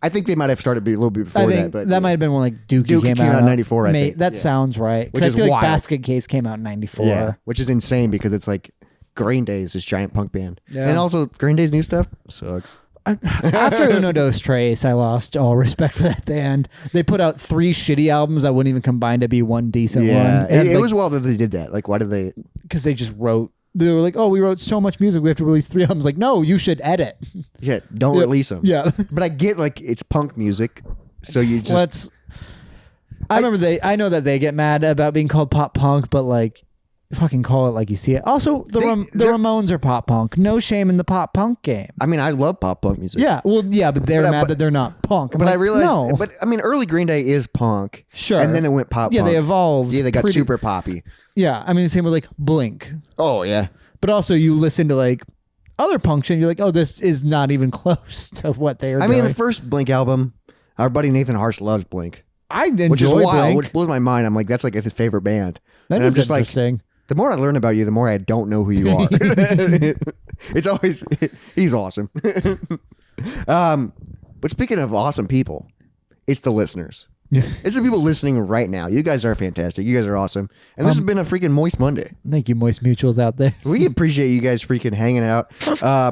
I think they might have started a little bit before I think that. But that might have been when like Dookie came out in 94, I think. That Yeah. sounds right. Which Because I is feel like wild. Basket Case came out in 94. Yeah. Which is insane because it's like Green Day is this giant punk band. Yeah. And also Green Day's new stuff sucks. After Uno Dos Tres, I lost all respect for that band. They put out 3 shitty albums that wouldn't even combine to be one decent one. Yeah. And It was well that they did that. Like, why did they? because they just wrote. They were like, "Oh, we wrote so much music, we have to release 3 albums." Like, no, you should edit. Yeah, don't release them. Yeah, But I get like it's punk music. So you just. I know that they get mad about being called pop punk, but like, fucking call it like you see it. Also, the Ramones are pop punk. No shame in the pop punk game. I mean, I love pop punk music. Yeah, well, yeah, but they're mad that they're not punk. But I realized, no. but I mean, early Green Day is punk. Sure. And then it went pop Yeah, punk. they evolved. Yeah, they got super poppy. Yeah, I mean, the same with like Blink. Oh, yeah. But also, you listen to like other punk shit, and you're like, oh, this is not even close to what they are doing. I mean, the first Blink album, our buddy Nathan Harsh loves Blink. I enjoy which is wild, Blink. which blows my mind. I'm like, that's like his favorite band. That and is I'm just interesting. like, the more I learn about you, the more I don't know who you are. It's always, he's awesome. But speaking of awesome people, it's the listeners. It's the people listening right now. You guys are fantastic. You guys are awesome. And this has been a freaking Moist Monday. Thank you, Moist Mutuals out there. We appreciate you guys freaking hanging out.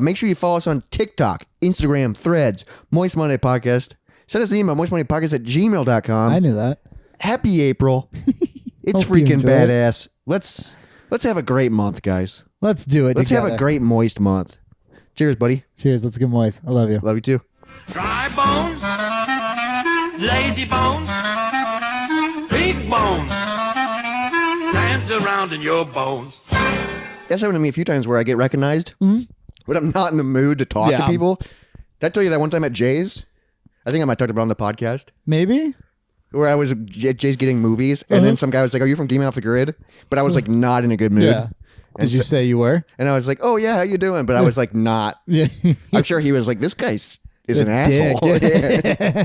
Make sure you follow us on TikTok, Instagram, Threads, Moist Monday Podcast. Send us an email, moistmondaypodcast@gmail.com. I knew that. Happy April. It's Hope you freaking enjoy it. badass. Let's have a great month, guys. Let's do it. Let's together. have a great moist month. Cheers, buddy. Cheers. Let's get moist. I love you. Love you too. Dry bones, lazy bones, big bones, dance around in your bones. That's happened to me a few times where I get recognized, but I'm not in the mood to talk to people. Did I tell you that one time at Jay's? I think I might talk about it on the podcast. Maybe. Where I was at Jay's getting movies, and then some guy was like, "Are you from Game Off the Grid?" But I was like, not in a good mood. Yeah. Did you say you were? And I was like, oh yeah, how you doing? But I was like, not. Yeah. I'm sure he was like, this guy's is an A dick. asshole. Yeah.